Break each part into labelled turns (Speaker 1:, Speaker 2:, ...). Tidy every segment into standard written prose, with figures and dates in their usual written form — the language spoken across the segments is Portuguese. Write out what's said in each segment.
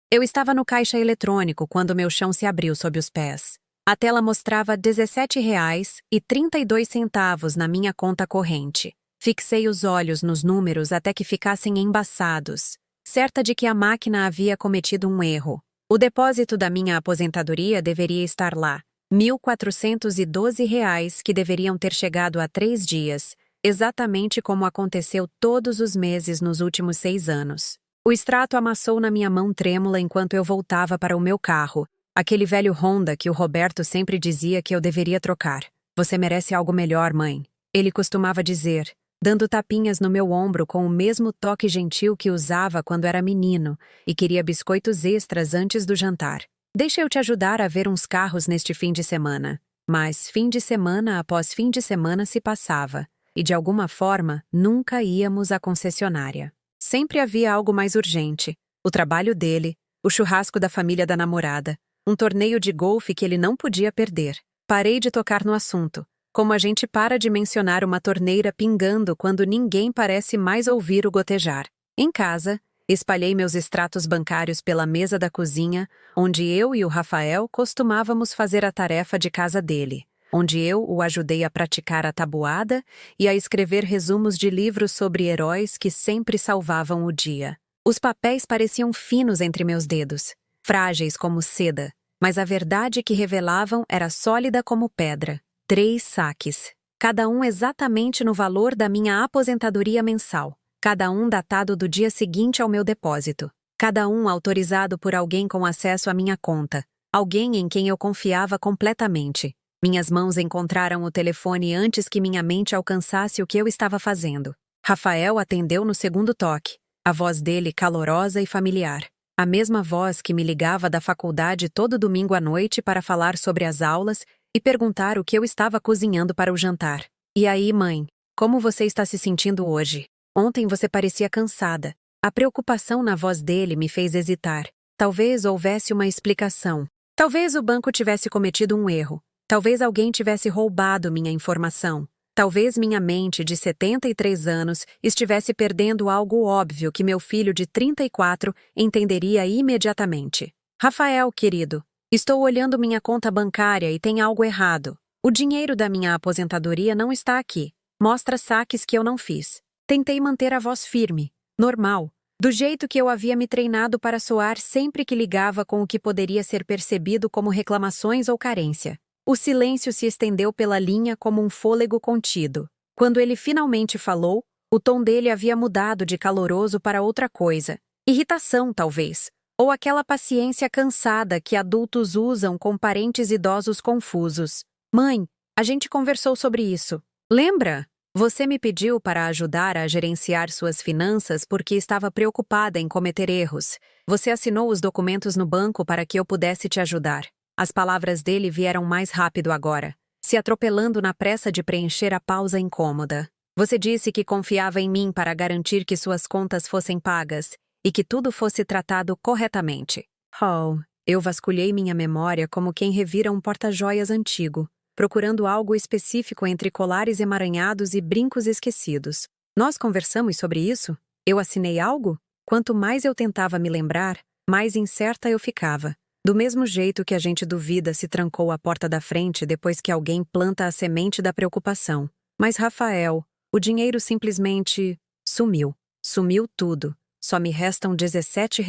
Speaker 1: Eu estava no caixa eletrônico quando meu chão se abriu sob os pés. A tela mostrava R$ 17,32 na minha conta corrente. Fixei os olhos nos números até que ficassem embaçados, certa de que a máquina havia cometido um erro. O depósito da minha aposentadoria deveria estar lá. R$ 1.412 que deveriam ter chegado há 3 dias, exatamente como aconteceu todos os meses nos últimos 6 anos. O extrato amassou na minha mão trêmula enquanto eu voltava para o meu carro, aquele velho Honda que o Roberto sempre dizia que eu deveria trocar. Você merece algo melhor, mãe. Ele costumava dizer, dando tapinhas no meu ombro com o mesmo toque gentil que usava quando era menino e queria biscoitos extras antes do jantar. Deixa eu te ajudar a ver uns carros neste fim de semana. Mas fim de semana após fim de semana se passava, e de alguma forma nunca íamos à concessionária. Sempre havia algo mais urgente, o trabalho dele, o churrasco da família da namorada, um torneio de golfe que ele não podia perder. Parei de tocar no assunto, como a gente para de mencionar uma torneira pingando quando ninguém parece mais ouvir o gotejar. Em casa, espalhei meus extratos bancários pela mesa da cozinha, onde eu e o Rafael costumávamos fazer a tarefa de casa dele, onde eu o ajudei a praticar a tabuada e a escrever resumos de livros sobre heróis que sempre salvavam o dia. Os papéis pareciam finos entre meus dedos, frágeis como seda, mas a verdade que revelavam era sólida como pedra. 3 saques, cada um exatamente no valor da minha aposentadoria mensal, cada um datado do dia seguinte ao meu depósito, cada um autorizado por alguém com acesso à minha conta, alguém em quem eu confiava completamente. Minhas mãos encontraram o telefone antes que minha mente alcançasse o que eu estava fazendo. Rafael atendeu no segundo toque, a voz dele calorosa e familiar. A mesma voz que me ligava da faculdade todo domingo à noite para falar sobre as aulas e perguntar o que eu estava cozinhando para o jantar. E aí, mãe, como você está se sentindo hoje? Ontem você parecia cansada. A preocupação na voz dele me fez hesitar. Talvez houvesse uma explicação. Talvez o banco tivesse cometido um erro. Talvez alguém tivesse roubado minha informação. Talvez minha mente de 73 anos estivesse perdendo algo óbvio que meu filho de 34 entenderia imediatamente. Rafael, querido, estou olhando minha conta bancária e tem algo errado. O dinheiro da minha aposentadoria não está aqui. Mostra saques que eu não fiz. Tentei manter a voz firme, normal, do jeito que eu havia me treinado para soar sempre que ligava com o que poderia ser percebido como reclamações ou carência. O silêncio se estendeu pela linha como um fôlego contido. Quando ele finalmente falou, o tom dele havia mudado de caloroso para outra coisa. Irritação, talvez. Ou aquela paciência cansada que adultos usam com parentes idosos confusos. Mãe, a gente conversou sobre isso. Lembra? Você me pediu para ajudar a gerenciar suas finanças porque estava preocupada em cometer erros. Você assinou os documentos no banco para que eu pudesse te ajudar. As palavras dele vieram mais rápido agora, se atropelando na pressa de preencher a pausa incômoda. Você disse que confiava em mim para garantir que suas contas fossem pagas e que tudo fosse tratado corretamente. Oh, eu vasculhei minha memória como quem revira um porta-joias antigo, procurando algo específico entre colares emaranhados e brincos esquecidos. Nós conversamos sobre isso? Eu assinei algo? Quanto mais eu tentava me lembrar, mais incerta eu ficava. Do mesmo jeito que a gente duvida se trancou a porta da frente depois que alguém planta a semente da preocupação. Mas, Rafael, o dinheiro simplesmente sumiu. Sumiu tudo. Só me restam R$ 17.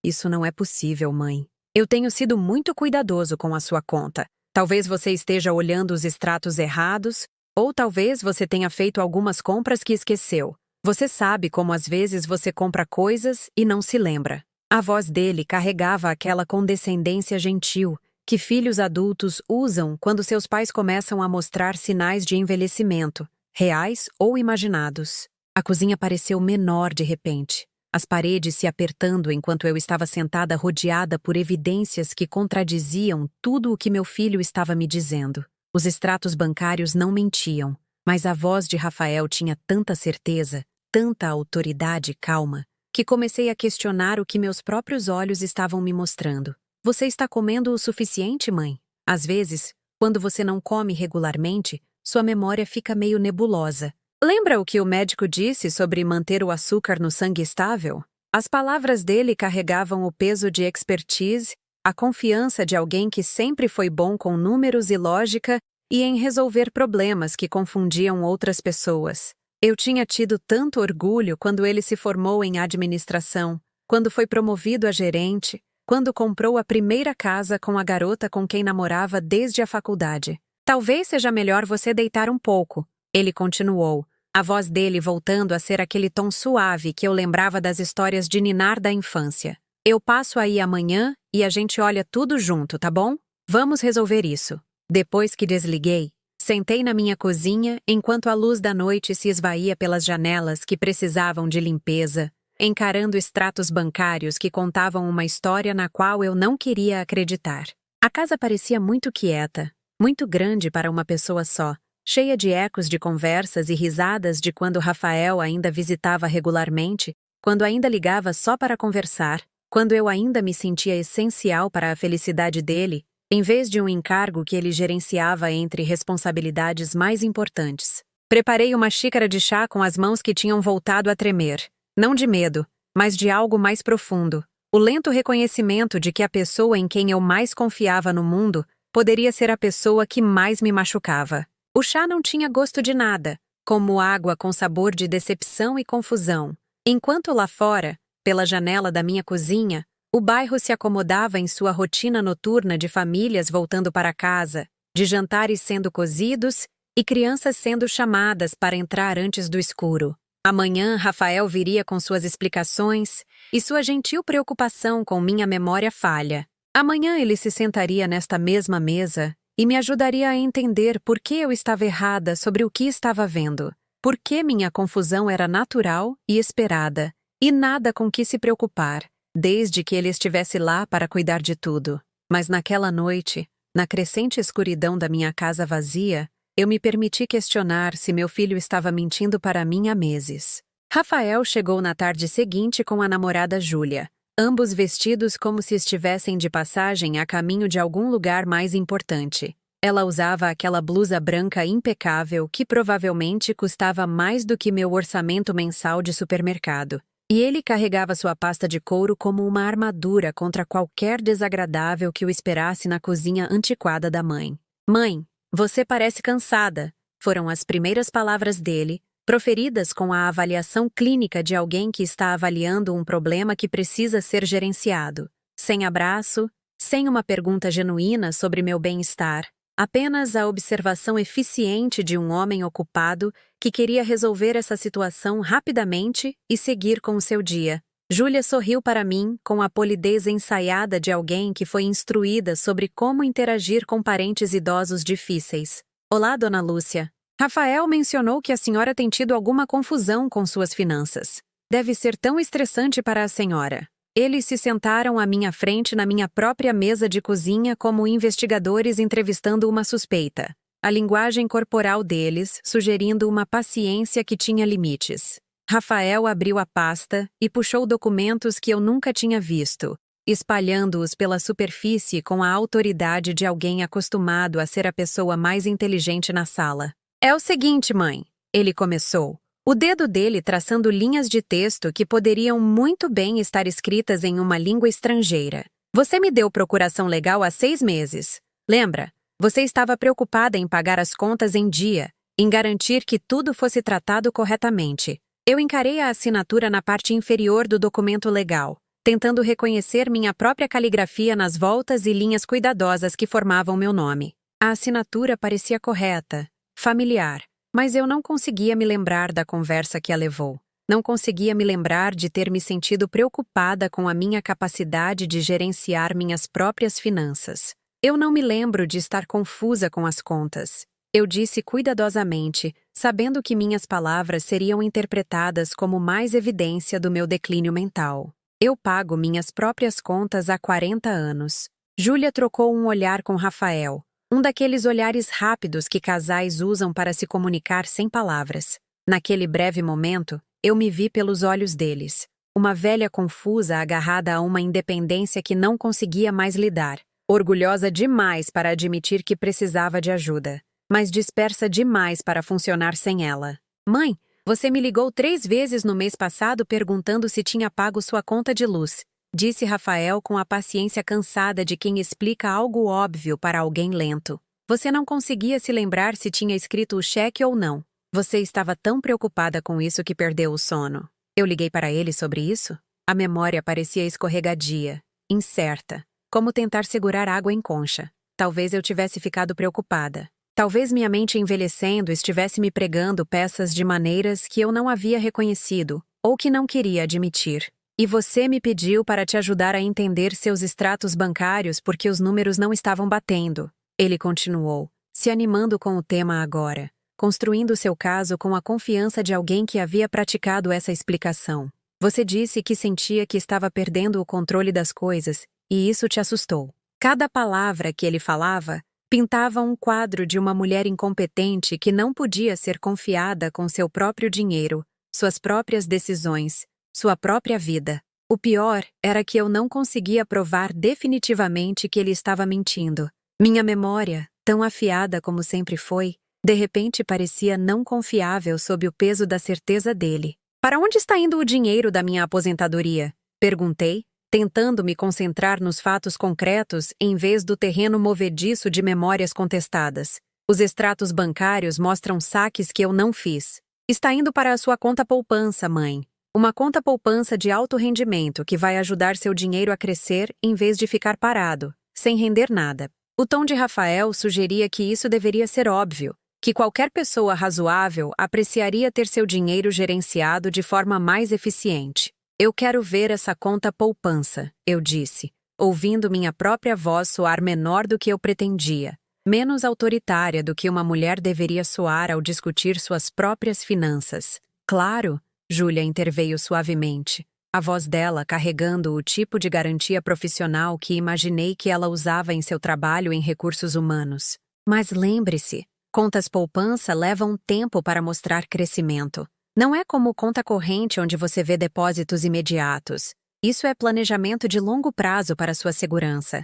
Speaker 1: Isso não é possível, mãe. Eu tenho sido muito cuidadoso com a sua conta. Talvez você esteja olhando os extratos errados, ou talvez você tenha feito algumas compras que esqueceu. Você sabe como às vezes você compra coisas e não se lembra. A voz dele carregava aquela condescendência gentil que filhos adultos usam quando seus pais começam a mostrar sinais de envelhecimento, reais ou imaginados. A cozinha pareceu menor de repente, as paredes se apertando enquanto eu estava sentada rodeada por evidências que contradiziam tudo o que meu filho estava me dizendo. Os extratos bancários não mentiam, mas a voz de Rafael tinha tanta certeza, tanta autoridade calma, que comecei a questionar o que meus próprios olhos estavam me mostrando. Você está comendo o suficiente, mãe? Às vezes, quando você não come regularmente, sua memória fica meio nebulosa. Lembra o que o médico disse sobre manter o açúcar no sangue estável? As palavras dele carregavam o peso de expertise, a confiança de alguém que sempre foi bom com números e lógica e em resolver problemas que confundiam outras pessoas. Eu tinha tido tanto orgulho quando ele se formou em administração, quando foi promovido a gerente, quando comprou a primeira casa com a garota com quem namorava desde a faculdade. Talvez seja melhor você deitar um pouco, ele continuou, a voz dele voltando a ser aquele tom suave que eu lembrava das histórias de ninar da infância. Eu passo aí amanhã e a gente olha tudo junto, tá bom? Vamos resolver isso. Depois que desliguei, sentei na minha cozinha enquanto a luz da noite se esvaía pelas janelas que precisavam de limpeza, encarando extratos bancários que contavam uma história na qual eu não queria acreditar. A casa parecia muito quieta, muito grande para uma pessoa só, cheia de ecos de conversas e risadas de quando Rafael ainda visitava regularmente, quando ainda ligava só para conversar, quando eu ainda me sentia essencial para a felicidade dele, em vez de um encargo que ele gerenciava entre responsabilidades mais importantes. Preparei uma xícara de chá com as mãos que tinham voltado a tremer. Não de medo, mas de algo mais profundo. O lento reconhecimento de que a pessoa em quem eu mais confiava no mundo poderia ser a pessoa que mais me machucava. O chá não tinha gosto de nada, como água com sabor de decepção e confusão. Enquanto lá fora, pela janela da minha cozinha, o bairro se acomodava em sua rotina noturna de famílias voltando para casa, de jantares sendo cozidos e crianças sendo chamadas para entrar antes do escuro. Amanhã, Rafael viria com suas explicações e sua gentil preocupação com minha memória falha. Amanhã ele se sentaria nesta mesma mesa e me ajudaria a entender por que eu estava errada sobre o que estava vendo, por que minha confusão era natural e esperada, e nada com que se preocupar, desde que ele estivesse lá para cuidar de tudo. Mas naquela noite, na crescente escuridão da minha casa vazia, eu me permiti questionar se meu filho estava mentindo para mim há meses. Rafael chegou na tarde seguinte com a namorada Júlia, ambos vestidos como se estivessem de passagem a caminho de algum lugar mais importante. Ela usava aquela blusa branca impecável que provavelmente custava mais do que meu orçamento mensal de supermercado. E ele carregava sua pasta de couro como uma armadura contra qualquer desagradável que o esperasse na cozinha antiquada da mãe. "Mãe, você parece cansada", foram as primeiras palavras dele, proferidas com a avaliação clínica de alguém que está avaliando um problema que precisa ser gerenciado. Sem abraço, sem uma pergunta genuína sobre meu bem-estar, apenas a observação eficiente de um homem ocupado que queria resolver essa situação rapidamente e seguir com o seu dia. Júlia sorriu para mim com a polidez ensaiada de alguém que foi instruída sobre como interagir com parentes idosos difíceis. "Olá, dona Lúcia. Rafael mencionou que a senhora tem tido alguma confusão com suas finanças. Deve ser tão estressante para a senhora." Eles se sentaram à minha frente na minha própria mesa de cozinha como investigadores entrevistando uma suspeita. A linguagem corporal deles sugerindo uma paciência que tinha limites. Rafael abriu a pasta e puxou documentos que eu nunca tinha visto, espalhando-os pela superfície com a autoridade de alguém acostumado a ser a pessoa mais inteligente na sala. "É o seguinte, mãe", ele começou, o dedo dele traçando linhas de texto que poderiam muito bem estar escritas em uma língua estrangeira. "Você me deu procuração legal há 6 meses. Lembra? Você estava preocupada em pagar as contas em dia, em garantir que tudo fosse tratado corretamente. Eu encarei a assinatura na parte inferior do documento legal, tentando reconhecer minha própria caligrafia nas voltas e linhas cuidadosas que formavam meu nome. A assinatura parecia correta, familiar, mas eu não conseguia me lembrar da conversa que a levou. Não conseguia me lembrar de ter me sentido preocupada com a minha capacidade de gerenciar minhas próprias finanças. Eu não me lembro de estar confusa com as contas. Eu disse cuidadosamente, sabendo que minhas palavras seriam interpretadas como mais evidência do meu declínio mental. Eu pago minhas próprias contas há 40 anos. Júlia trocou um olhar com Rafael, um daqueles olhares rápidos que casais usam para se comunicar sem palavras. Naquele breve momento, eu me vi pelos olhos deles. Uma velha confusa agarrada a uma independência que não conseguia mais lidar. Orgulhosa demais para admitir que precisava de ajuda, mas dispersa demais para funcionar sem ela. "Mãe, Você me ligou 3 vezes no mês passado perguntando se tinha pago sua conta de luz, disse Rafael com a paciência cansada de quem explica algo óbvio para alguém lento. Você não conseguia se lembrar se tinha escrito o cheque ou não. Você estava tão preocupada com isso que perdeu o sono. Eu liguei para ele sobre isso? A memória parecia escorregadia, incerta, como tentar segurar água em concha. Talvez eu tivesse ficado preocupada. Talvez minha mente envelhecendo estivesse me pregando peças de maneiras que eu não havia reconhecido, ou que não queria admitir. E você me pediu para te ajudar a entender seus extratos bancários porque os números não estavam batendo. Ele continuou, se animando com o tema agora, construindo seu caso com a confiança de alguém que havia praticado essa explicação. Você disse que sentia que estava perdendo o controle das coisas, e isso te assustou. Cada palavra que ele falava pintava um quadro de uma mulher incompetente que não podia ser confiada com seu próprio dinheiro, suas próprias decisões, sua própria vida. O pior era que eu não conseguia provar definitivamente que ele estava mentindo. Minha memória, tão afiada como sempre foi, de repente parecia não confiável sob o peso da certeza dele. Para onde está indo o dinheiro da minha aposentadoria? Perguntei, tentando me concentrar nos fatos concretos em vez do terreno movediço de memórias contestadas. Os extratos bancários mostram saques que eu não fiz. Está indo para a sua conta poupança, mãe. Uma conta poupança de alto rendimento que vai ajudar seu dinheiro a crescer em vez de ficar parado, sem render nada. O tom de Rafael sugeria que isso deveria ser óbvio, que qualquer pessoa razoável apreciaria ter seu dinheiro gerenciado de forma mais eficiente. Eu quero ver essa conta poupança, eu disse, ouvindo minha própria voz soar menor do que eu pretendia, menos autoritária do que uma mulher deveria soar ao discutir suas próprias finanças. Claro, Júlia interveio suavemente, a voz dela carregando o tipo de garantia profissional que imaginei que ela usava em seu trabalho em recursos humanos. Mas lembre-se, contas poupança levam tempo para mostrar crescimento. Não é como conta corrente onde você vê depósitos imediatos. Isso é planejamento de longo prazo para sua segurança.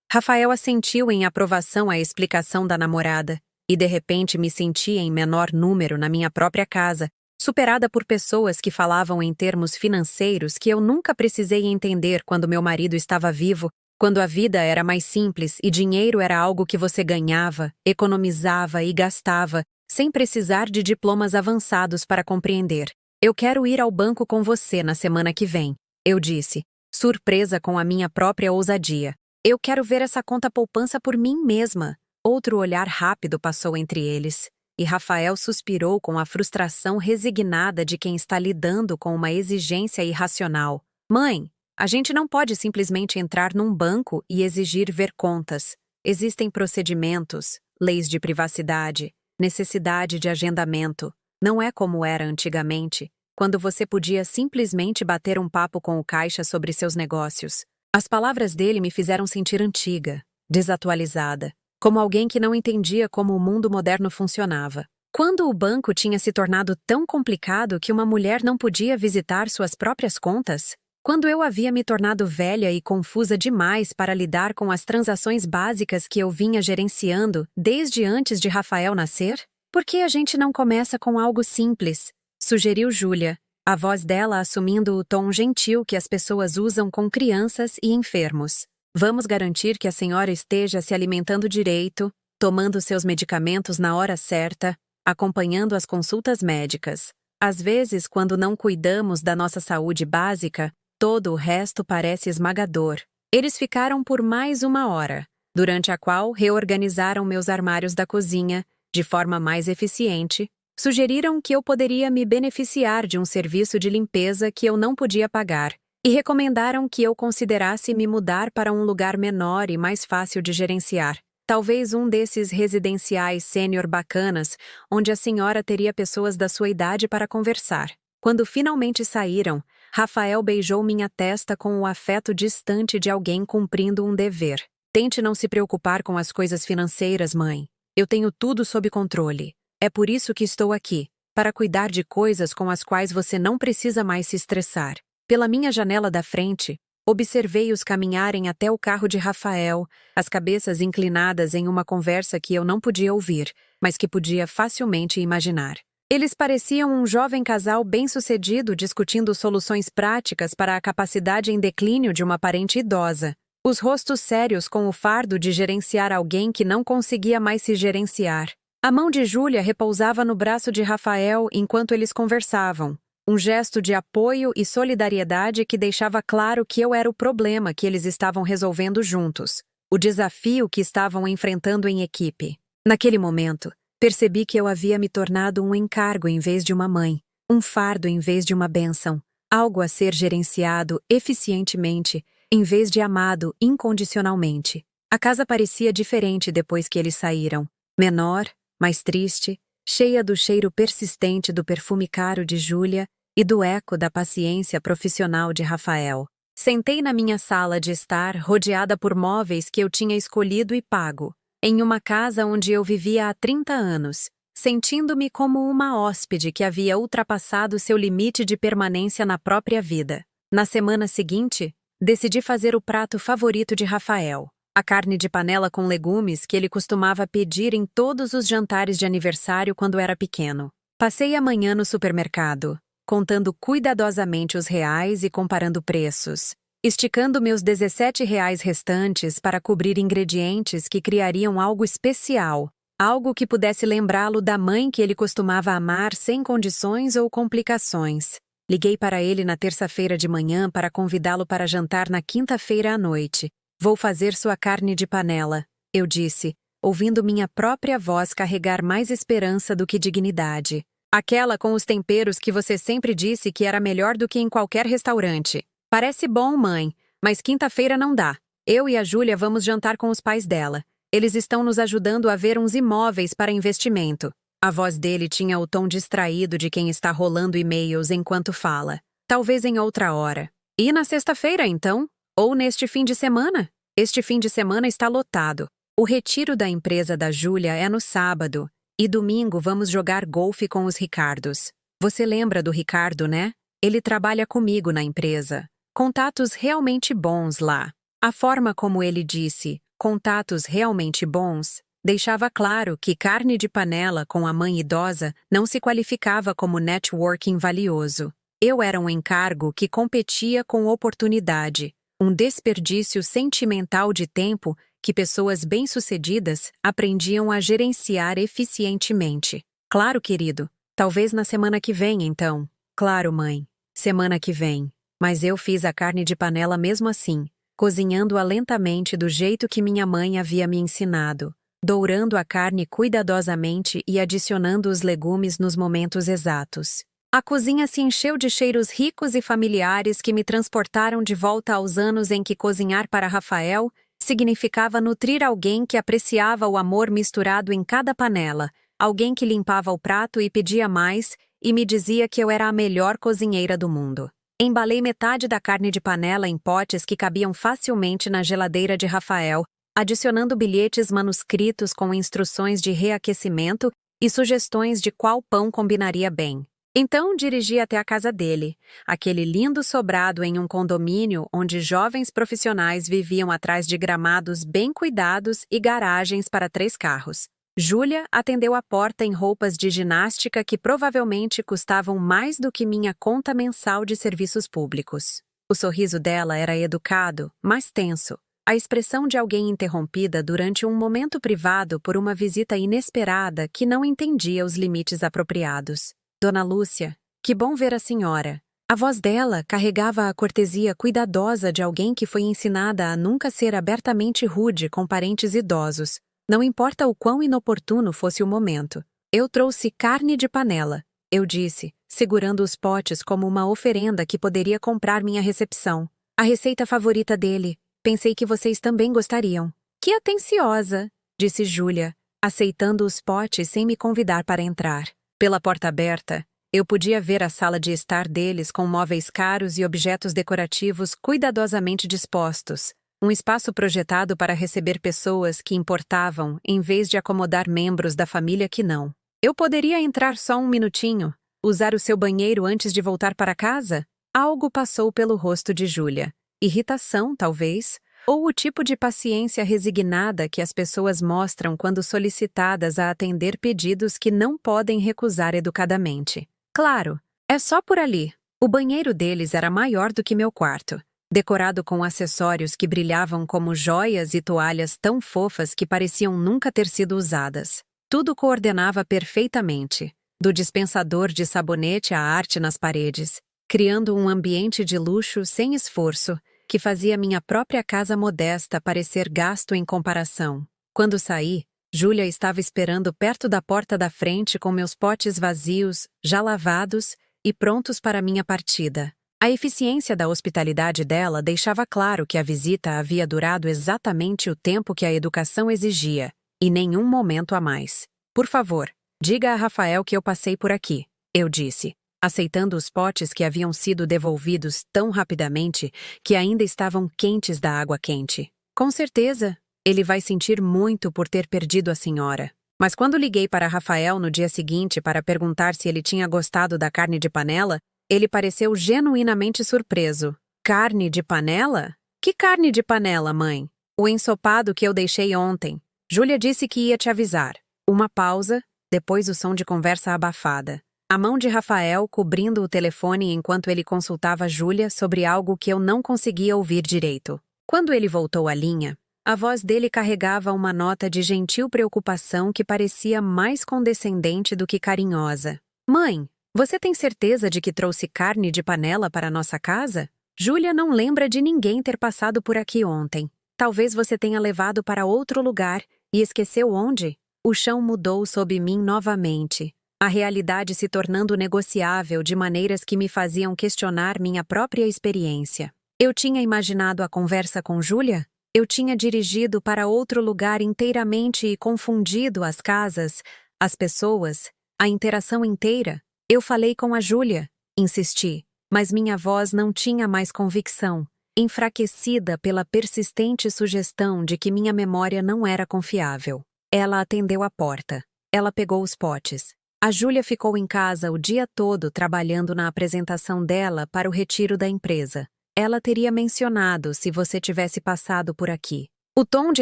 Speaker 1: Rafael assentiu em aprovação à explicação da namorada, e de repente me senti em menor número na minha própria casa, superada por pessoas que falavam em termos financeiros que eu nunca precisei entender quando meu marido estava vivo, quando a vida era mais simples e dinheiro era algo que você ganhava, economizava e gastava, sem precisar de diplomas avançados para compreender. Eu quero ir ao banco com você na semana que vem, eu disse, surpresa com a minha própria ousadia. Eu quero ver essa conta poupança por mim mesma. Outro olhar rápido passou entre eles, e Rafael suspirou com a frustração resignada de quem está lidando com uma exigência irracional. Mãe, a gente não pode simplesmente entrar num banco e exigir ver contas. Existem procedimentos, leis de privacidade, necessidade de agendamento. Não é como era antigamente, quando você podia simplesmente bater um papo com o caixa sobre seus negócios. As palavras dele me fizeram sentir antiga, desatualizada, como alguém que não entendia como o mundo moderno funcionava. Quando o banco tinha se tornado tão complicado que uma mulher não podia visitar suas próprias contas? Quando eu havia me tornado velha e confusa demais para lidar com as transações básicas que eu vinha gerenciando desde antes de Rafael nascer? Por que a gente não começa com algo simples? Sugeriu Júlia, a voz dela assumindo o tom gentil que as pessoas usam com crianças e enfermos. Vamos garantir que a senhora esteja se alimentando direito, tomando seus medicamentos na hora certa, acompanhando as consultas médicas. Às vezes, quando não cuidamos da nossa saúde básica, todo o resto parece esmagador. Eles ficaram por mais 1 hora, durante a qual reorganizaram meus armários da cozinha, de forma mais eficiente, sugeriram que eu poderia me beneficiar de um serviço de limpeza que eu não podia pagar, e recomendaram que eu considerasse me mudar para um lugar menor e mais fácil de gerenciar. Talvez um desses residenciais sênior bacanas, onde a senhora teria pessoas da sua idade para conversar. Quando finalmente saíram, Rafael beijou minha testa com o afeto distante de alguém cumprindo um dever. Tente não se preocupar com as coisas financeiras, mãe. Eu tenho tudo sob controle. É por isso que estou aqui, para cuidar de coisas com as quais você não precisa mais se estressar. Pela minha janela da frente, observei-os caminharem até o carro de Rafael, as cabeças inclinadas em uma conversa que eu não podia ouvir, mas que podia facilmente imaginar. Eles pareciam um jovem casal bem-sucedido discutindo soluções práticas para a capacidade em declínio de uma parente idosa. Os rostos sérios com o fardo de gerenciar alguém que não conseguia mais se gerenciar. A mão de Júlia repousava no braço de Rafael enquanto eles conversavam. Um gesto de apoio e solidariedade que deixava claro que eu era o problema que eles estavam resolvendo juntos. O desafio que estavam enfrentando em equipe. Naquele momento, percebi que eu havia me tornado um encargo em vez de uma mãe, um fardo em vez de uma bênção, algo a ser gerenciado eficientemente, em vez de amado incondicionalmente. A casa parecia diferente depois que eles saíram. Menor, mais triste, cheia do cheiro persistente do perfume caro de Júlia e do eco da paciência profissional de Rafael. Sentei na minha sala de estar, rodeada por móveis que eu tinha escolhido e pago, em uma casa onde eu vivia há 30 anos, sentindo-me como uma hóspede que havia ultrapassado seu limite de permanência na própria vida. Na semana seguinte, decidi fazer o prato favorito de Rafael, a carne de panela com legumes que ele costumava pedir em todos os jantares de aniversário quando era pequeno. Passei a manhã no supermercado, contando cuidadosamente os reais e comparando preços, esticando meus R$ 17 restantes para cobrir ingredientes que criariam algo especial, algo que pudesse lembrá-lo da mãe que ele costumava amar sem condições ou complicações. Liguei para ele na terça-feira de manhã para convidá-lo para jantar na quinta-feira à noite. Vou fazer sua carne de panela, eu disse, ouvindo minha própria voz carregar mais esperança do que dignidade. Aquela com os temperos que você sempre disse que era melhor do que em qualquer restaurante. Parece bom, mãe, mas quinta-feira não dá. Eu e a Júlia vamos jantar com os pais dela. Eles estão nos ajudando a ver uns imóveis para investimento. A voz dele tinha o tom distraído de quem está rolando e-mails enquanto fala. Talvez em outra hora. E na sexta-feira, então? Ou neste fim de semana? Este fim de semana está lotado. O retiro da empresa da Júlia é no sábado. E domingo vamos jogar golfe com os Ricardos. Você lembra do Ricardo, né? Ele trabalha comigo na empresa. Contatos realmente bons lá. A forma como ele disse, contatos realmente bons, deixava claro que carne de panela com a mãe idosa não se qualificava como networking valioso. Eu era um encargo que competia com oportunidade, um desperdício sentimental de tempo que pessoas bem-sucedidas aprendiam a gerenciar eficientemente. Claro, querido. Talvez na semana que vem, então. Claro, mãe. Semana que vem. Mas eu fiz a carne de panela mesmo assim, cozinhando-a lentamente do jeito que minha mãe havia me ensinado, dourando a carne cuidadosamente e adicionando os legumes nos momentos exatos. A cozinha se encheu de cheiros ricos e familiares que me transportaram de volta aos anos em que cozinhar para Rafael significava nutrir alguém que apreciava o amor misturado em cada panela, alguém que limpava o prato e pedia mais e me dizia que eu era a melhor cozinheira do mundo. Embalei metade da carne de panela em potes que cabiam facilmente na geladeira de Rafael, adicionando bilhetes manuscritos com instruções de reaquecimento e sugestões de qual pão combinaria bem. Então dirigi até a casa dele, aquele lindo sobrado em um condomínio onde jovens profissionais viviam atrás de gramados bem cuidados e garagens para 3 carros. Júlia atendeu a porta em roupas de ginástica que provavelmente custavam mais do que minha conta mensal de serviços públicos. O sorriso dela era educado, mas tenso, a expressão de alguém interrompida durante um momento privado por uma visita inesperada que não entendia os limites apropriados. Dona Lúcia, que bom ver a senhora. A voz dela carregava a cortesia cuidadosa de alguém que foi ensinada a nunca ser abertamente rude com parentes idosos. Não importa o quão inoportuno fosse o momento. Eu trouxe carne de panela, eu disse, segurando os potes como uma oferenda que poderia comprar minha recepção. A receita favorita dele. Pensei que vocês também gostariam. Que atenciosa, disse Júlia, aceitando os potes sem me convidar para entrar. Pela porta aberta, eu podia ver a sala de estar deles com móveis caros e objetos decorativos cuidadosamente dispostos. Um espaço projetado para receber pessoas que importavam em vez de acomodar membros da família que não. Eu poderia entrar só um minutinho? Usar o seu banheiro antes de voltar para casa? Algo passou pelo rosto de Júlia. Irritação, talvez, Ou o tipo de paciência resignada que as pessoas mostram quando solicitadas a atender pedidos que não podem recusar educadamente. Claro, é só por ali. O banheiro deles era maior do que meu quarto, decorado com acessórios que brilhavam como joias e toalhas tão fofas que pareciam nunca ter sido usadas. Tudo coordenava perfeitamente, do dispensador de sabonete à arte nas paredes, criando um ambiente de luxo sem esforço, que fazia minha própria casa modesta parecer gasto em comparação. Quando saí, Júlia estava esperando perto da porta da frente com meus potes vazios, já lavados e prontos para minha partida. A eficiência da hospitalidade dela deixava claro que a visita havia durado exatamente o tempo que a educação exigia, e nenhum momento a mais. Por favor, diga a Rafael que eu passei por aqui, eu disse, aceitando os potes que haviam sido devolvidos tão rapidamente que ainda estavam quentes da água quente. Com certeza, ele vai sentir muito por ter perdido a senhora. Mas quando liguei para Rafael no dia seguinte para perguntar se ele tinha gostado da carne de panela, ele pareceu genuinamente surpreso. Carne de panela? Que carne de panela, mãe? O ensopado que eu deixei ontem. Júlia disse que ia te avisar. Uma pausa, depois o som de conversa abafada. A mão de Rafael cobrindo o telefone enquanto ele consultava Júlia sobre algo que eu não conseguia ouvir direito. Quando ele voltou à linha, a voz dele carregava uma nota de gentil preocupação que parecia mais condescendente do que carinhosa. Mãe, você tem certeza de que trouxe carne de panela para nossa casa? Júlia não lembra de ninguém ter passado por aqui ontem. Talvez você tenha levado para outro lugar e esqueceu onde? O chão mudou sob mim novamente. A realidade se tornando negociável de maneiras que me faziam questionar minha própria experiência. Eu tinha imaginado a conversa com Júlia? Eu tinha dirigido para outro lugar inteiramente e confundido as casas, as pessoas, a interação inteira. Eu falei com a Júlia, insisti, mas minha voz não tinha mais convicção, enfraquecida pela persistente sugestão de que minha memória não era confiável. Ela atendeu a porta. Ela pegou os potes. A Júlia ficou em casa o dia todo trabalhando na apresentação dela para o retiro da empresa. Ela teria mencionado se você tivesse passado por aqui. O tom de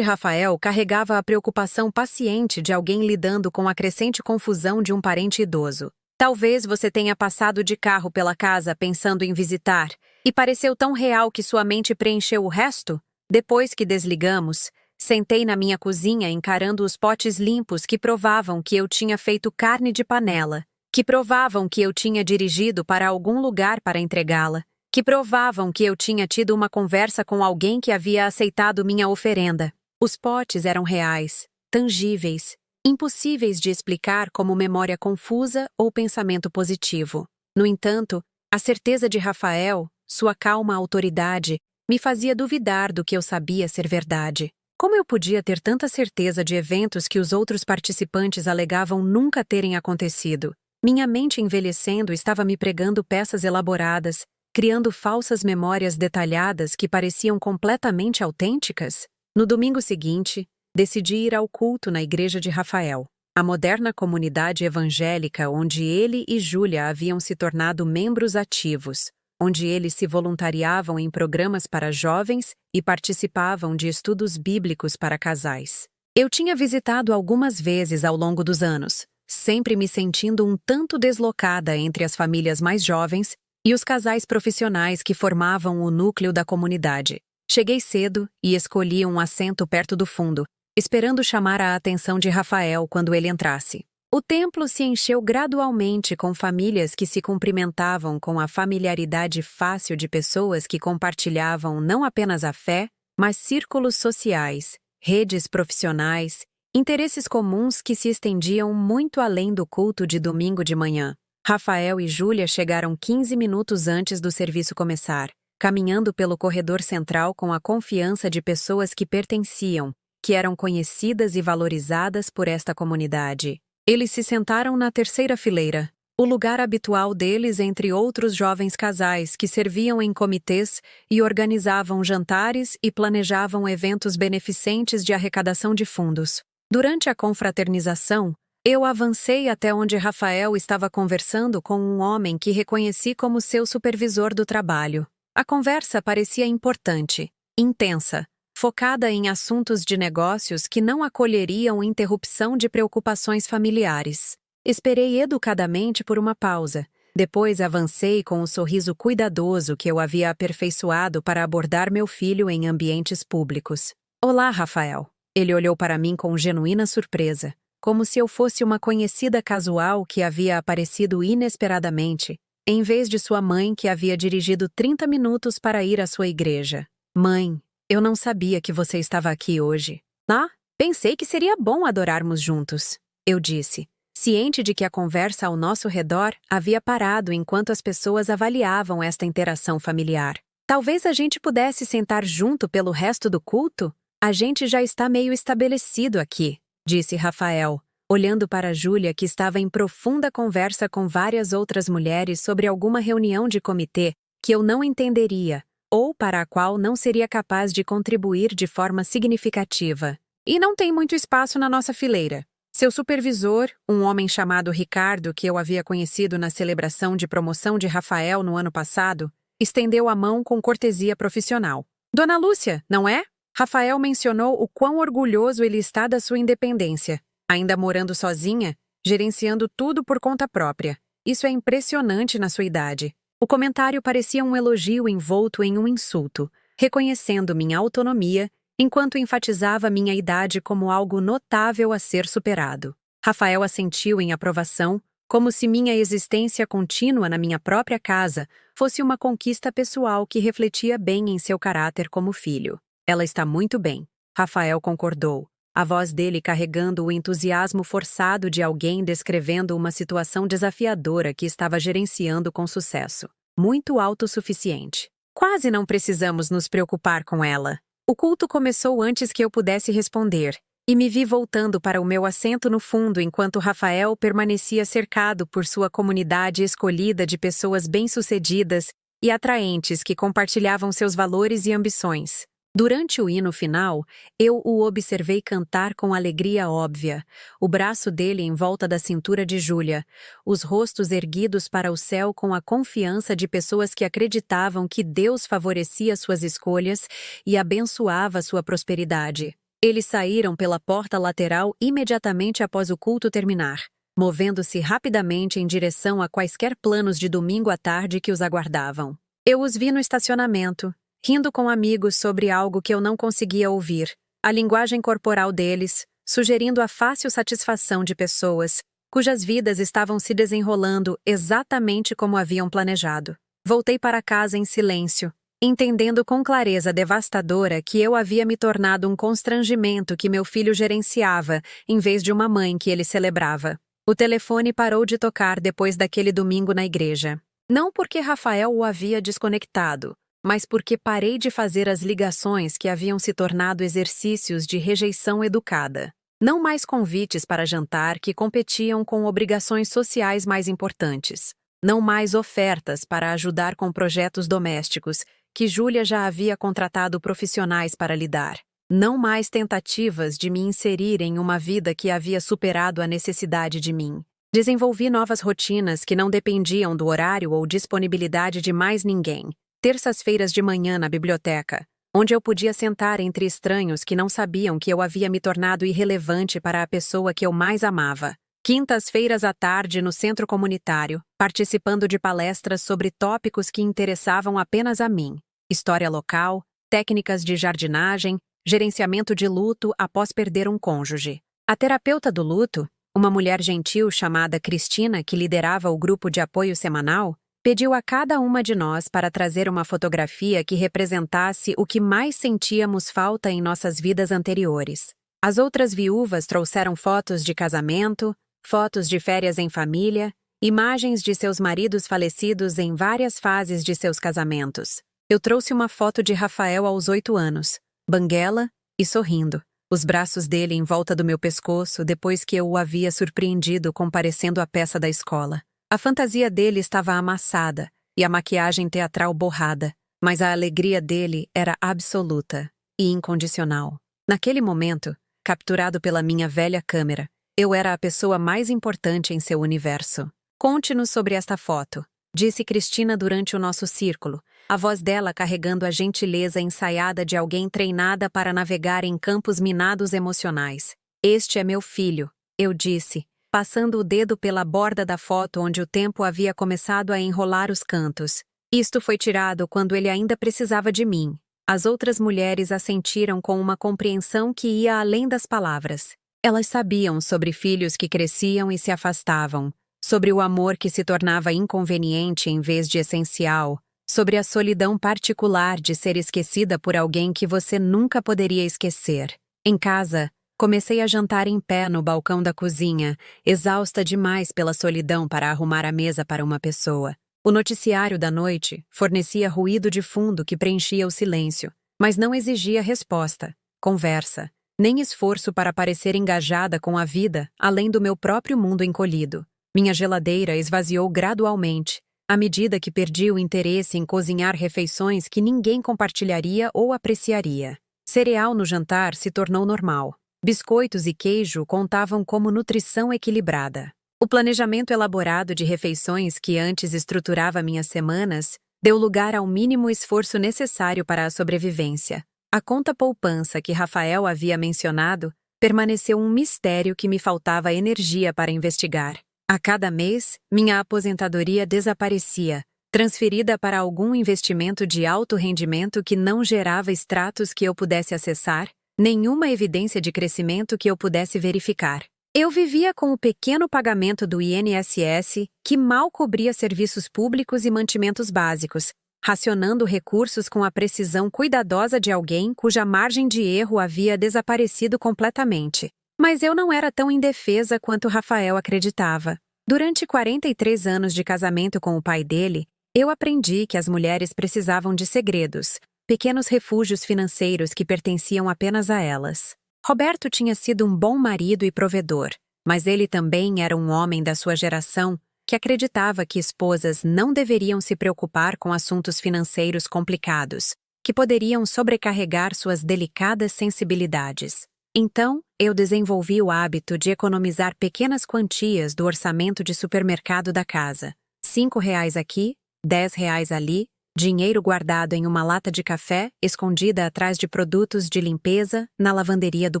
Speaker 1: Rafael carregava a preocupação paciente de alguém lidando com a crescente confusão de um parente idoso. Talvez você tenha passado de carro pela casa pensando em visitar, e pareceu tão real que sua mente preencheu o resto? Depois que desligamos, sentei na minha cozinha encarando os potes limpos que provavam que eu tinha feito carne de panela, que provavam que eu tinha dirigido para algum lugar para entregá-la, que provavam que eu tinha tido uma conversa com alguém que havia aceitado minha oferenda. Os potes eram reais, tangíveis, impossíveis de explicar como memória confusa ou pensamento positivo. No entanto, a certeza de Rafael, sua calma autoridade, me fazia duvidar do que eu sabia ser verdade. Como eu podia ter tanta certeza de eventos que os outros participantes alegavam nunca terem acontecido? Minha mente envelhecendo estava me pregando peças elaboradas, criando falsas memórias detalhadas que pareciam completamente autênticas? No domingo seguinte, decidi ir ao culto na igreja de Rafael, a moderna comunidade evangélica onde ele e Júlia haviam se tornado membros ativos, onde eles se voluntariavam em programas para jovens e participavam de estudos bíblicos para casais. Eu tinha visitado algumas vezes ao longo dos anos, sempre me sentindo um tanto deslocada entre as famílias mais jovens e os casais profissionais que formavam o núcleo da comunidade. Cheguei cedo e escolhi um assento perto do fundo, esperando chamar a atenção de Rafael quando ele entrasse. O templo se encheu gradualmente com famílias que se cumprimentavam com a familiaridade fácil de pessoas que compartilhavam não apenas a fé, mas círculos sociais, redes profissionais, interesses comuns que se estendiam muito além do culto de domingo de manhã. Rafael e Júlia chegaram 15 minutos antes do serviço começar, caminhando pelo corredor central com a confiança de pessoas que pertenciam, que eram conhecidas e valorizadas por esta comunidade. Eles se sentaram na terceira fileira, o lugar habitual deles entre outros jovens casais que serviam em comitês e organizavam jantares e planejavam eventos beneficentes de arrecadação de fundos. Durante a confraternização, eu avancei até onde Rafael estava conversando com um homem que reconheci como seu supervisor do trabalho. A conversa parecia importante, intensa, focada em assuntos de negócios que não acolheriam interrupção de preocupações familiares. Esperei educadamente por uma pausa. Depois avancei com o sorriso cuidadoso que eu havia aperfeiçoado para abordar meu filho em ambientes públicos. Olá, Rafael. Ele olhou para mim com genuína surpresa, como se eu fosse uma conhecida casual que havia aparecido inesperadamente, em vez de sua mãe que havia dirigido 30 minutos para ir à sua igreja. Mãe, eu não sabia que você estava aqui hoje. Ah, pensei que seria bom adorarmos juntos, eu disse, ciente de que a conversa ao nosso redor havia parado enquanto as pessoas avaliavam esta interação familiar. Talvez a gente pudesse sentar junto pelo resto do culto? A gente já está meio estabelecido aqui, disse Rafael, olhando para Júlia que estava em profunda conversa com várias outras mulheres sobre alguma reunião de comitê que eu não entenderia, ou para a qual não seria capaz de contribuir de forma significativa. E não tem muito espaço na nossa fileira. Seu supervisor, um homem chamado Ricardo, que eu havia conhecido na celebração de promoção de Rafael no ano passado, estendeu a mão com cortesia profissional. Dona Lúcia, não é? Rafael mencionou o quão orgulhoso ele está da sua independência, ainda morando sozinha, gerenciando tudo por conta própria. Isso é impressionante na sua idade. O comentário parecia um elogio envolto em um insulto, reconhecendo minha autonomia, enquanto enfatizava minha idade como algo notável a ser superado. Rafael assentiu em aprovação, como se minha existência contínua na minha própria casa fosse uma conquista pessoal que refletia bem em seu caráter como filho. Ela está muito bem, Rafael concordou, a voz dele carregando o entusiasmo forçado de alguém descrevendo uma situação desafiadora que estava gerenciando com sucesso. Muito autossuficiente. Quase não precisamos nos preocupar com ela. O culto começou antes que eu pudesse responder, e me vi voltando para o meu assento no fundo enquanto Rafael permanecia cercado por sua comunidade escolhida de pessoas bem-sucedidas e atraentes que compartilhavam seus valores e ambições. Durante o hino final, eu o observei cantar com alegria óbvia, o braço dele em volta da cintura de Júlia, os rostos erguidos para o céu com a confiança de pessoas que acreditavam que Deus favorecia suas escolhas e abençoava sua prosperidade. Eles saíram pela porta lateral imediatamente após o culto terminar, movendo-se rapidamente em direção a quaisquer planos de domingo à tarde que os aguardavam. Eu os vi no estacionamento, rindo com amigos sobre algo que eu não conseguia ouvir, a linguagem corporal deles, sugerindo a fácil satisfação de pessoas, cujas vidas estavam se desenrolando exatamente como haviam planejado. Voltei para casa em silêncio, entendendo com clareza devastadora que eu havia me tornado um constrangimento que meu filho gerenciava, em vez de uma mãe que ele celebrava. O telefone parou de tocar depois daquele domingo na igreja. Não porque Rafael o havia desconectado, mas porque parei de fazer as ligações que haviam se tornado exercícios de rejeição educada. Não mais convites para jantar que competiam com obrigações sociais mais importantes. Não mais ofertas para ajudar com projetos domésticos, que Júlia já havia contratado profissionais para lidar. Não mais tentativas de me inserir em uma vida que havia superado a necessidade de mim. Desenvolvi novas rotinas que não dependiam do horário ou disponibilidade de mais ninguém. Terças-feiras de manhã na biblioteca, onde eu podia sentar entre estranhos que não sabiam que eu havia me tornado irrelevante para a pessoa que eu mais amava. Quintas-feiras à tarde no centro comunitário, participando de palestras sobre tópicos que interessavam apenas a mim. História local, técnicas de jardinagem, gerenciamento de luto após perder um cônjuge. A terapeuta do luto, uma mulher gentil chamada Cristina que liderava o grupo de apoio semanal, pediu a cada uma de nós para trazer uma fotografia que representasse o que mais sentíamos falta em nossas vidas anteriores. As outras viúvas trouxeram fotos de casamento, fotos de férias em família, imagens de seus maridos falecidos em várias fases de seus casamentos. Eu trouxe uma foto de Rafael aos 8 anos, banguela e sorrindo, os braços dele em volta do meu pescoço depois que eu o havia surpreendido comparecendo à peça da escola. A fantasia dele estava amassada e a maquiagem teatral borrada, mas a alegria dele era absoluta e incondicional. Naquele momento, capturado pela minha velha câmera, eu era a pessoa mais importante em seu universo. Conte-nos sobre esta foto, disse Cristina durante o nosso círculo, a voz dela carregando a gentileza ensaiada de alguém treinada para navegar em campos minados emocionais. Este é meu filho, eu disse, passando o dedo pela borda da foto onde o tempo havia começado a enrolar os cantos. Isto foi tirado quando ele ainda precisava de mim. As outras mulheres assentiram com uma compreensão que ia além das palavras. Elas sabiam sobre filhos que cresciam e se afastavam, sobre o amor que se tornava inconveniente em vez de essencial, sobre a solidão particular de ser esquecida por alguém que você nunca poderia esquecer. Em casa, comecei a jantar em pé no balcão da cozinha, exausta demais pela solidão para arrumar a mesa para uma pessoa. O noticiário da noite fornecia ruído de fundo que preenchia o silêncio, mas não exigia resposta, conversa, nem esforço para parecer engajada com a vida, além do meu próprio mundo encolhido. Minha geladeira esvaziou gradualmente, à medida que perdi o interesse em cozinhar refeições que ninguém compartilharia ou apreciaria. Cereal no jantar se tornou normal. Biscoitos e queijo contavam como nutrição equilibrada. O planejamento elaborado de refeições que antes estruturava minhas semanas deu lugar ao mínimo esforço necessário para a sobrevivência. A conta poupança que Rafael havia mencionado permaneceu um mistério que me faltava energia para investigar. A cada mês, minha aposentadoria desaparecia, transferida para algum investimento de alto rendimento que não gerava extratos que eu pudesse acessar, nenhuma evidência de crescimento que eu pudesse verificar. Eu vivia com o pequeno pagamento do INSS, que mal cobria serviços públicos e mantimentos básicos, racionando recursos com a precisão cuidadosa de alguém cuja margem de erro havia desaparecido completamente. Mas eu não era tão indefesa quanto Rafael acreditava. Durante 43 anos de casamento com o pai dele, eu aprendi que as mulheres precisavam de segredos, pequenos refúgios financeiros que pertenciam apenas a elas. Roberto tinha sido um bom marido e provedor, mas ele também era um homem da sua geração que acreditava que esposas não deveriam se preocupar com assuntos financeiros complicados, que poderiam sobrecarregar suas delicadas sensibilidades. Então, eu desenvolvi o hábito de economizar pequenas quantias do orçamento de supermercado da casa. R$ 5 aqui, R$ 10 ali, dinheiro guardado em uma lata de café, escondida atrás de produtos de limpeza, na lavanderia do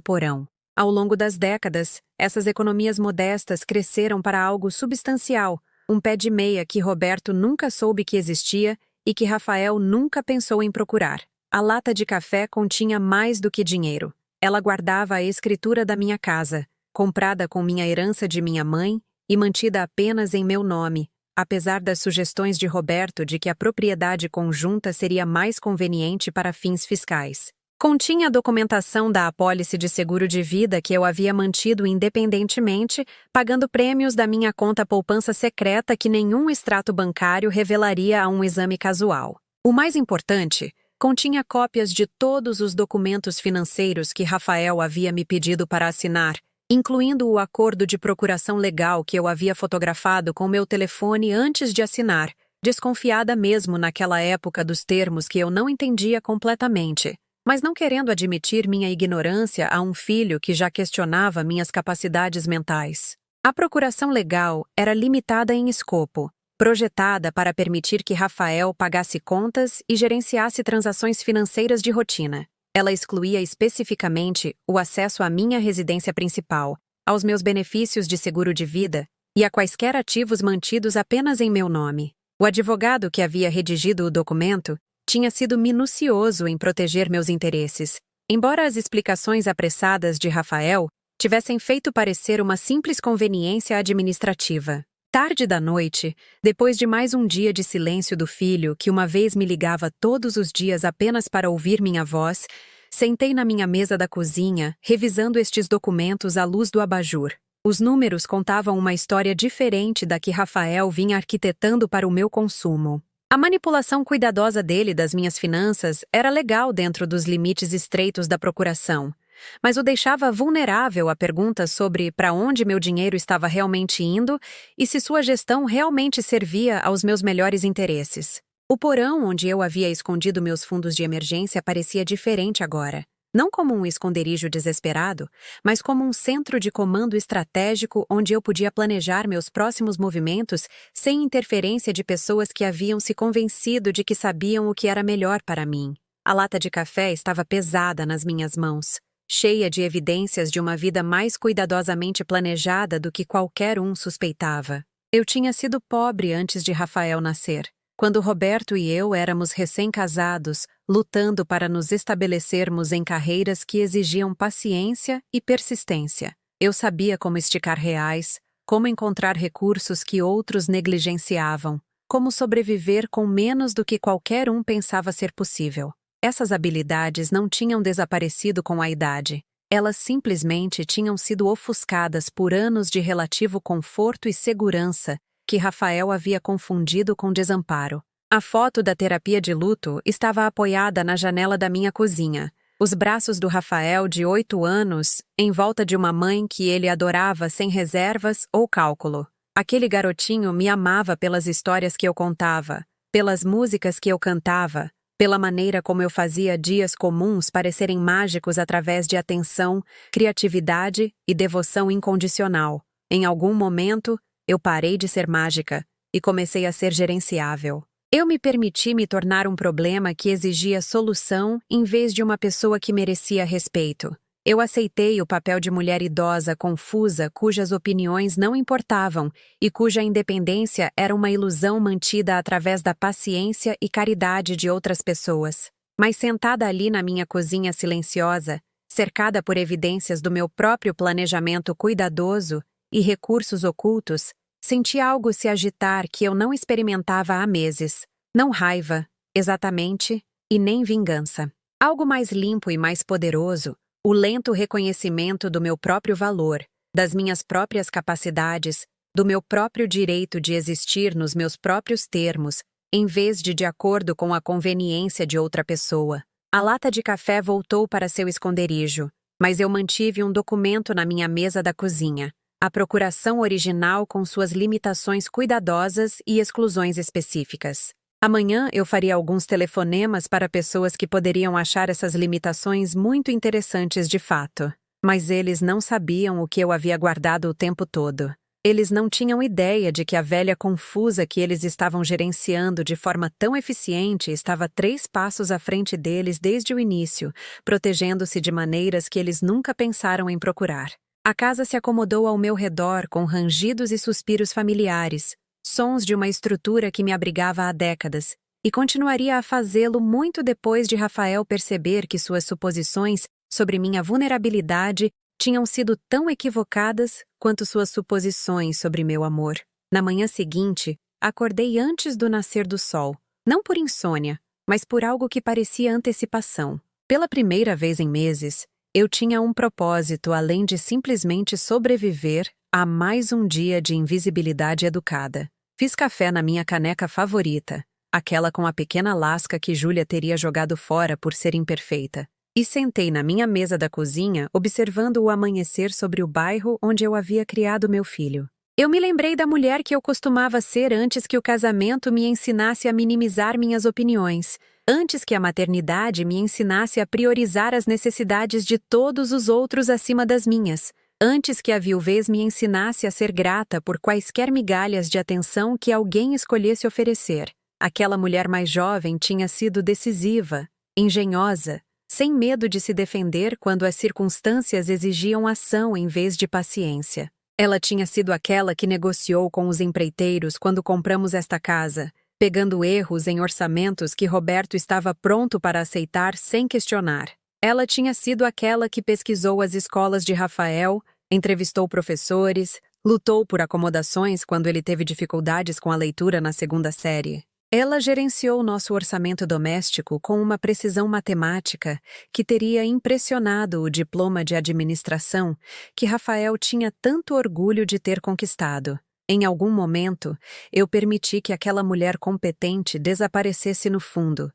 Speaker 1: porão. Ao longo das décadas, essas economias modestas cresceram para algo substancial, um pé de meia que Roberto nunca soube que existia e que Rafael nunca pensou em procurar. A lata de café continha mais do que dinheiro. Ela guardava a escritura da minha casa, comprada com minha herança de minha mãe e mantida apenas em meu nome, apesar das sugestões de Roberto de que a propriedade conjunta seria mais conveniente para fins fiscais. Continha a documentação da apólice de seguro de vida que eu havia mantido independentemente, pagando prêmios da minha conta poupança secreta que nenhum extrato bancário revelaria a um exame casual. O mais importante, continha cópias de todos os documentos financeiros que Rafael havia me pedido para assinar, incluindo o acordo de procuração legal que eu havia fotografado com meu telefone antes de assinar, desconfiada mesmo naquela época dos termos que eu não entendia completamente, mas não querendo admitir minha ignorância a um filho que já questionava minhas capacidades mentais. A procuração legal era limitada em escopo, projetada para permitir que Rafael pagasse contas e gerenciasse transações financeiras de rotina. Ela excluía especificamente o acesso à minha residência principal, aos meus benefícios de seguro de vida e a quaisquer ativos mantidos apenas em meu nome. O advogado que havia redigido o documento tinha sido minucioso em proteger meus interesses, embora as explicações apressadas de Rafael tivessem feito parecer uma simples conveniência administrativa. Tarde da noite, depois de mais um dia de silêncio do filho que uma vez me ligava todos os dias apenas para ouvir minha voz, sentei na minha mesa da cozinha, revisando estes documentos à luz do abajur. Os números contavam uma história diferente da que Rafael vinha arquitetando para o meu consumo. A manipulação cuidadosa dele das minhas finanças era legal dentro dos limites estreitos da procuração, mas o deixava vulnerável a perguntas sobre para onde meu dinheiro estava realmente indo e se sua gestão realmente servia aos meus melhores interesses. O porão onde eu havia escondido meus fundos de emergência parecia diferente agora. Não como um esconderijo desesperado, mas como um centro de comando estratégico onde eu podia planejar meus próximos movimentos sem interferência de pessoas que haviam se convencido de que sabiam o que era melhor para mim. A lata de café estava pesada nas minhas mãos, cheia de evidências de uma vida mais cuidadosamente planejada do que qualquer um suspeitava. Eu tinha sido pobre antes de Rafael nascer, quando Roberto e eu éramos recém-casados, lutando para nos estabelecermos em carreiras que exigiam paciência e persistência. Eu sabia como esticar reais, como encontrar recursos que outros negligenciavam, como sobreviver com menos do que qualquer um pensava ser possível. Essas habilidades não tinham desaparecido com a idade. Elas simplesmente tinham sido ofuscadas por anos de relativo conforto e segurança que Rafael havia confundido com desamparo. A foto da terapia de luto estava apoiada na janela da minha cozinha. Os braços do Rafael, de 8 anos, em volta de uma mãe que ele adorava sem reservas ou cálculo. Aquele garotinho me amava pelas histórias que eu contava, pelas músicas que eu cantava, pela maneira como eu fazia dias comuns parecerem mágicos através de atenção, criatividade e devoção incondicional. Em algum momento, eu parei de ser mágica e comecei a ser gerenciável. Eu me permiti me tornar um problema que exigia solução em vez de uma pessoa que merecia respeito. Eu aceitei o papel de mulher idosa confusa cujas opiniões não importavam e cuja independência era uma ilusão mantida através da paciência e caridade de outras pessoas. Mas sentada ali na minha cozinha silenciosa, cercada por evidências do meu próprio planejamento cuidadoso e recursos ocultos, senti algo se agitar que eu não experimentava há meses. Não raiva, exatamente, e nem vingança. Algo mais limpo e mais poderoso, o lento reconhecimento do meu próprio valor, das minhas próprias capacidades, do meu próprio direito de existir nos meus próprios termos, em vez de acordo com a conveniência de outra pessoa. A lata de café voltou para seu esconderijo, mas eu mantive um documento na minha mesa da cozinha. A procuração original com suas limitações cuidadosas e exclusões específicas. Amanhã eu faria alguns telefonemas para pessoas que poderiam achar essas limitações muito interessantes de fato. Mas eles não sabiam o que eu havia guardado o tempo todo. Eles não tinham ideia de que a velha confusa que eles estavam gerenciando de forma tão eficiente estava 3 passos à frente deles desde o início, protegendo-se de maneiras que eles nunca pensaram em procurar. A casa se acomodou ao meu redor com rangidos e suspiros familiares, sons de uma estrutura que me abrigava há décadas, e continuaria a fazê-lo muito depois de Rafael perceber que suas suposições sobre minha vulnerabilidade tinham sido tão equivocadas quanto suas suposições sobre meu amor. Na manhã seguinte, acordei antes do nascer do sol, não por insônia, mas por algo que parecia antecipação. Pela primeira vez em meses, eu tinha um propósito além de simplesmente sobreviver a mais um dia de invisibilidade educada. Fiz café na minha caneca favorita, aquela com a pequena lasca que Júlia teria jogado fora por ser imperfeita, e sentei na minha mesa da cozinha observando o amanhecer sobre o bairro onde eu havia criado meu filho. Eu me lembrei da mulher que eu costumava ser antes que o casamento me ensinasse a minimizar minhas opiniões, antes que a maternidade me ensinasse a priorizar as necessidades de todos os outros acima das minhas, antes que a viuvez me ensinasse a ser grata por quaisquer migalhas de atenção que alguém escolhesse oferecer. Aquela mulher mais jovem tinha sido decisiva, engenhosa, sem medo de se defender quando as circunstâncias exigiam ação em vez de paciência. Ela tinha sido aquela que negociou com os empreiteiros quando compramos esta casa, pegando erros em orçamentos que Roberto estava pronto para aceitar sem questionar. Ela tinha sido aquela que pesquisou as escolas de Rafael, entrevistou professores, lutou por acomodações quando ele teve dificuldades com a leitura na 2ª série. Ela gerenciou nosso orçamento doméstico com uma precisão matemática que teria impressionado o diploma de administração que Rafael tinha tanto orgulho de ter conquistado. Em algum momento, eu permiti que aquela mulher competente desaparecesse no fundo,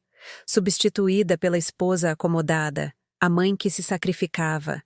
Speaker 1: substituída pela esposa acomodada, a mãe que se sacrificava,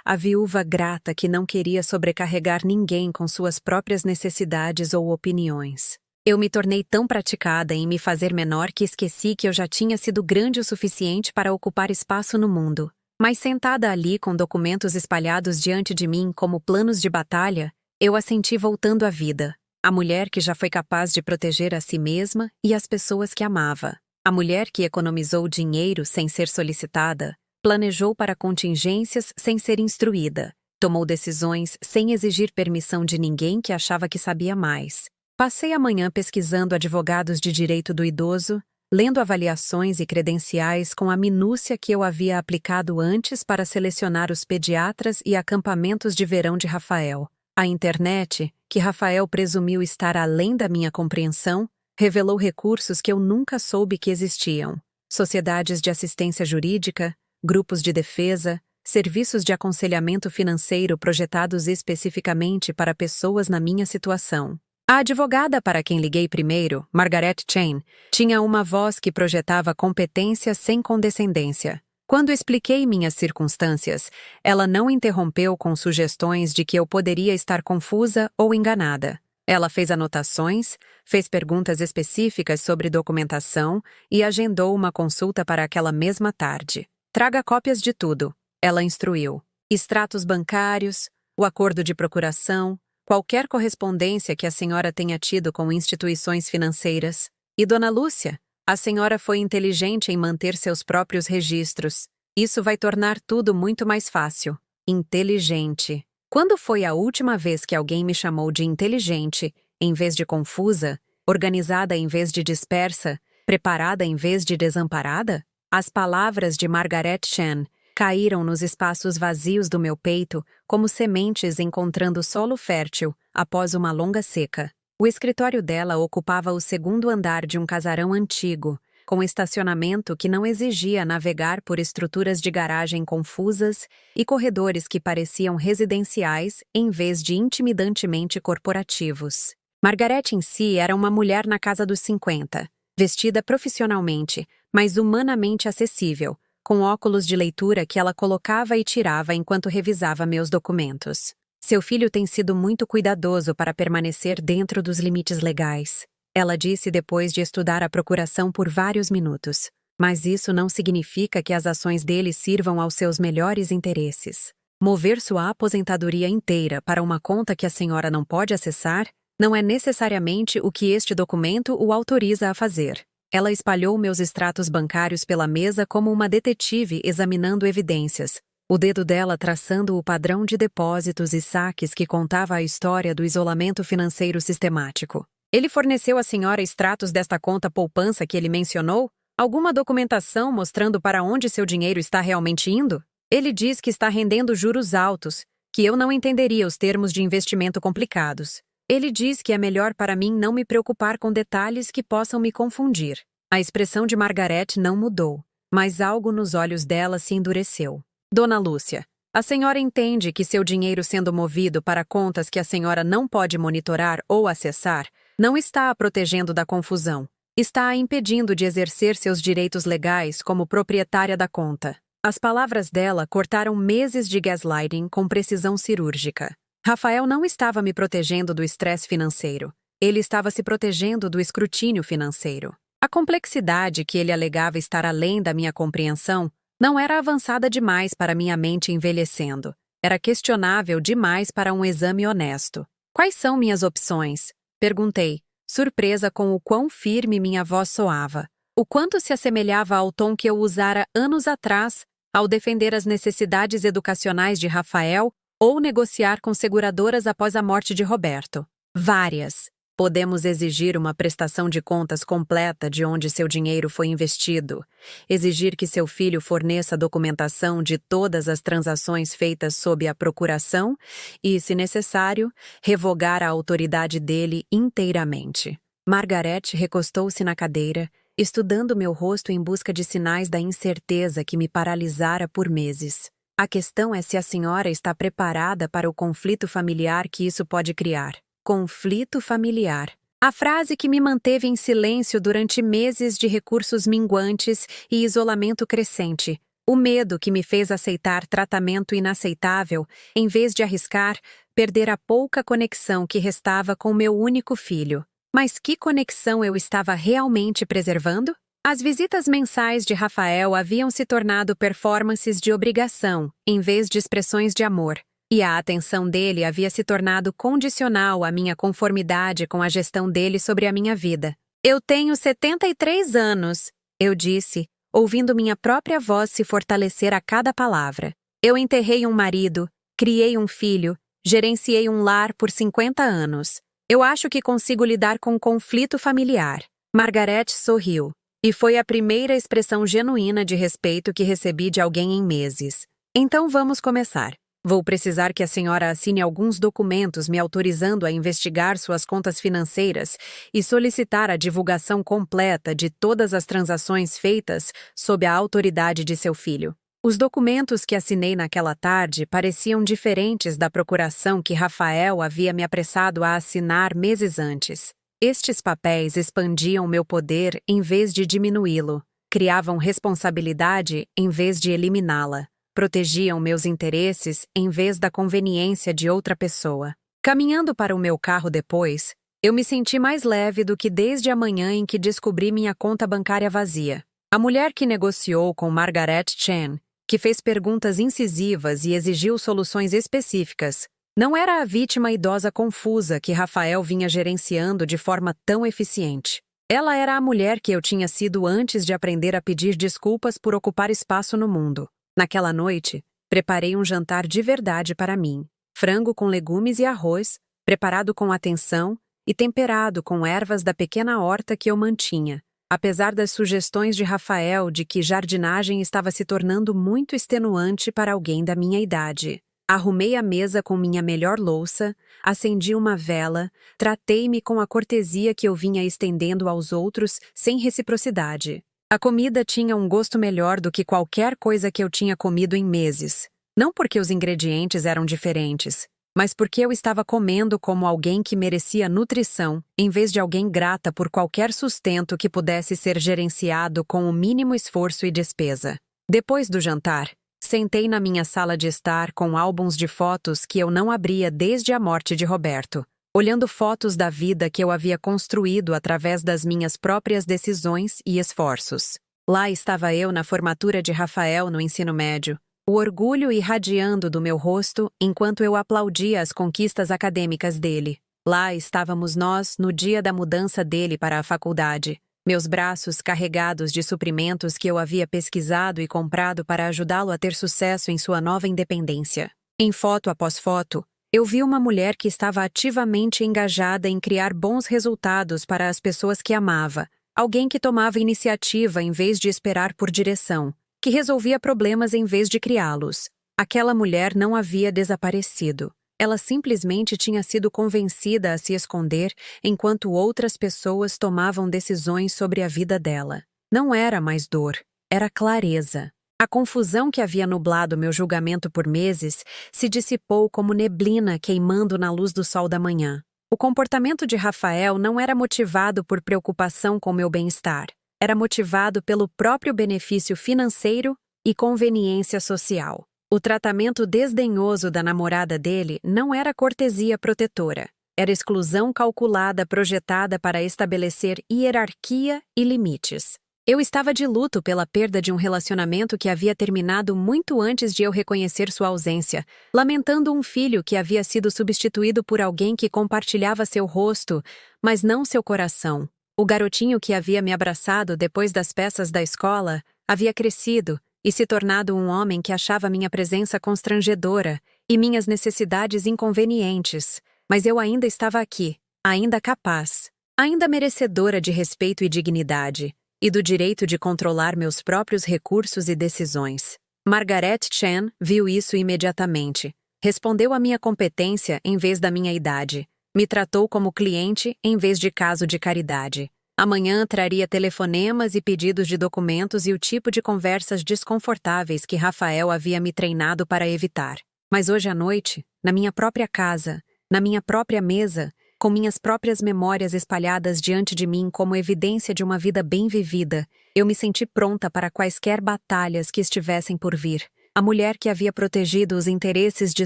Speaker 1: a viúva grata que não queria sobrecarregar ninguém com suas próprias necessidades ou opiniões. Eu me tornei tão praticada em me fazer menor que esqueci que eu já tinha sido grande o suficiente para ocupar espaço no mundo. Mas sentada ali com documentos espalhados diante de mim como planos de batalha, eu a senti voltando à vida. A mulher que já foi capaz de proteger a si mesma e as pessoas que amava. A mulher que economizou dinheiro sem ser solicitada, planejou para contingências sem ser instruída, tomou decisões sem exigir permissão de ninguém que achava que sabia mais. Passei a manhã pesquisando advogados de direito do idoso, lendo avaliações e credenciais com a minúcia que eu havia aplicado antes para selecionar os pediatras e acampamentos de verão de Rafael. A internet, que Rafael presumiu estar além da minha compreensão, revelou recursos que eu nunca soube que existiam. Sociedades de assistência jurídica, grupos de defesa, serviços de aconselhamento financeiro projetados especificamente para pessoas na minha situação. A advogada para quem liguei primeiro, Margaret Chen, tinha uma voz que projetava competência sem condescendência. Quando expliquei minhas circunstâncias, ela não interrompeu com sugestões de que eu poderia estar confusa ou enganada. Ela fez anotações, fez perguntas específicas sobre documentação e agendou uma consulta para aquela mesma tarde. Traga cópias de tudo, ela instruiu. Extratos bancários, o acordo de procuração, qualquer correspondência que a senhora tenha tido com instituições financeiras. E Dona Lúcia? A senhora foi inteligente em manter seus próprios registros. Isso vai tornar tudo muito mais fácil. Inteligente. Quando foi a última vez que alguém me chamou de inteligente, em vez de confusa, organizada em vez de dispersa, preparada em vez de desamparada? As palavras de Margaret Chen caíram nos espaços vazios do meu peito como sementes encontrando solo fértil após uma longa seca. O escritório dela ocupava o segundo andar de um casarão antigo, com estacionamento que não exigia navegar por estruturas de garagem confusas e corredores que pareciam residenciais em vez de intimidantemente corporativos. Margaret em si era uma mulher na casa dos 50, vestida profissionalmente, mas humanamente acessível, com óculos de leitura que ela colocava e tirava enquanto revisava meus documentos. Seu filho tem sido muito cuidadoso para permanecer dentro dos limites legais, ela disse depois de estudar a procuração por vários minutos. Mas isso não significa que as ações dele sirvam aos seus melhores interesses. Mover sua aposentadoria inteira para uma conta que a senhora não pode acessar não é necessariamente o que este documento o autoriza a fazer. Ela espalhou meus extratos bancários pela mesa como uma detetive examinando evidências, o dedo dela traçando o padrão de depósitos e saques que contava a história do isolamento financeiro sistemático. Ele forneceu à senhora extratos desta conta poupança que ele mencionou? Alguma documentação mostrando para onde seu dinheiro está realmente indo? Ele diz que está rendendo juros altos, que eu não entenderia os termos de investimento complicados. Ele diz que é melhor para mim não me preocupar com detalhes que possam me confundir. A expressão de Margaret não mudou, mas algo nos olhos dela se endureceu. Dona Lúcia, a senhora entende que seu dinheiro sendo movido para contas que a senhora não pode monitorar ou acessar, não está a protegendo da confusão. Está a impedindo de exercer seus direitos legais como proprietária da conta. As palavras dela cortaram meses de gaslighting com precisão cirúrgica. Rafael não estava me protegendo do estresse financeiro. Ele estava se protegendo do escrutínio financeiro. A complexidade que ele alegava estar além da minha compreensão não era avançada demais para minha mente envelhecendo. Era questionável demais para um exame honesto. Quais são minhas opções? Perguntei, surpresa com o quão firme minha voz soava. O quanto se assemelhava ao tom que eu usara anos atrás ao defender as necessidades educacionais de Rafael ou negociar com seguradoras após a morte de Roberto. Várias. Podemos exigir uma prestação de contas completa de onde seu dinheiro foi investido, exigir que seu filho forneça documentação de todas as transações feitas sob a procuração e, se necessário, revogar a autoridade dele inteiramente. Margaret recostou-se na cadeira, estudando meu rosto em busca de sinais da incerteza que me paralisara por meses. A questão é se a senhora está preparada para o conflito familiar que isso pode criar. Conflito familiar. A frase que me manteve em silêncio durante meses de recursos minguantes e isolamento crescente. O medo que me fez aceitar tratamento inaceitável, em vez de arriscar perder a pouca conexão que restava com meu único filho. Mas que conexão eu estava realmente preservando? As visitas mensais de Rafael haviam se tornado performances de obrigação, em vez de expressões de amor, e a atenção dele havia se tornado condicional à minha conformidade com a gestão dele sobre a minha vida. Eu tenho 73 anos, eu disse, ouvindo minha própria voz se fortalecer a cada palavra. Eu enterrei um marido, criei um filho, gerenciei um lar por 50 anos. Eu acho que consigo lidar com conflito familiar. Margaret sorriu. E foi a primeira expressão genuína de respeito que recebi de alguém em meses. Então vamos começar. Vou precisar que a senhora assine alguns documentos me autorizando a investigar suas contas financeiras e solicitar a divulgação completa de todas as transações feitas sob a autoridade de seu filho. Os documentos que assinei naquela tarde pareciam diferentes da procuração que Rafael havia me apressado a assinar meses antes. Estes papéis expandiam meu poder em vez de diminuí-lo, criavam responsabilidade em vez de eliminá-la, protegiam meus interesses em vez da conveniência de outra pessoa. Caminhando para o meu carro depois, eu me senti mais leve do que desde a manhã em que descobri minha conta bancária vazia. A mulher que negociou com Margaret Chen, que fez perguntas incisivas e exigiu soluções específicas, não era a vítima idosa confusa que Rafael vinha gerenciando de forma tão eficiente. Ela era a mulher que eu tinha sido antes de aprender a pedir desculpas por ocupar espaço no mundo. Naquela noite, preparei um jantar de verdade para mim. Frango com legumes e arroz, preparado com atenção e temperado com ervas da pequena horta que eu mantinha, apesar das sugestões de Rafael de que jardinagem estava se tornando muito extenuante para alguém da minha idade. Arrumei a mesa com minha melhor louça, acendi uma vela, tratei-me com a cortesia que eu vinha estendendo aos outros sem reciprocidade. A comida tinha um gosto melhor do que qualquer coisa que eu tinha comido em meses. Não porque os ingredientes eram diferentes, mas porque eu estava comendo como alguém que merecia nutrição, em vez de alguém grata por qualquer sustento que pudesse ser gerenciado com o mínimo esforço e despesa. Depois do jantar, sentei na minha sala de estar com álbuns de fotos que eu não abria desde a morte de Roberto, olhando fotos da vida que eu havia construído através das minhas próprias decisões e esforços. Lá estava eu na formatura de Rafael no ensino médio, o orgulho irradiando do meu rosto enquanto eu aplaudia as conquistas acadêmicas dele. Lá estávamos nós no dia da mudança dele para a faculdade, meus braços carregados de suprimentos que eu havia pesquisado e comprado para ajudá-lo a ter sucesso em sua nova independência. Em foto após foto, eu vi uma mulher que estava ativamente engajada em criar bons resultados para as pessoas que amava, alguém que tomava iniciativa em vez de esperar por direção, que resolvia problemas em vez de criá-los. Aquela mulher não havia desaparecido. Ela simplesmente tinha sido convencida a se esconder enquanto outras pessoas tomavam decisões sobre a vida dela. Não era mais dor, era clareza. A confusão que havia nublado meu julgamento por meses se dissipou como neblina queimando na luz do sol da manhã. O comportamento de Rafael não era motivado por preocupação com meu bem-estar. Era motivado pelo próprio benefício financeiro e conveniência social. O tratamento desdenhoso da namorada dele não era cortesia protetora. Era exclusão calculada projetada para estabelecer hierarquia e limites. Eu estava de luto pela perda de um relacionamento que havia terminado muito antes de eu reconhecer sua ausência, lamentando um filho que havia sido substituído por alguém que compartilhava seu rosto, mas não seu coração. O garotinho que havia me abraçado depois das peças da escola havia crescido e se tornado um homem que achava minha presença constrangedora e minhas necessidades inconvenientes. Mas eu ainda estava aqui, ainda capaz, ainda merecedora de respeito e dignidade, e do direito de controlar meus próprios recursos e decisões. Margaret Chen viu isso imediatamente. Respondeu à minha competência em vez da minha idade. Me tratou como cliente em vez de caso de caridade. Amanhã traria telefonemas e pedidos de documentos e o tipo de conversas desconfortáveis que Rafael havia me treinado para evitar. Mas hoje à noite, na minha própria casa, na minha própria mesa, com minhas próprias memórias espalhadas diante de mim como evidência de uma vida bem vivida, eu me senti pronta para quaisquer batalhas que estivessem por vir. A mulher que havia protegido os interesses de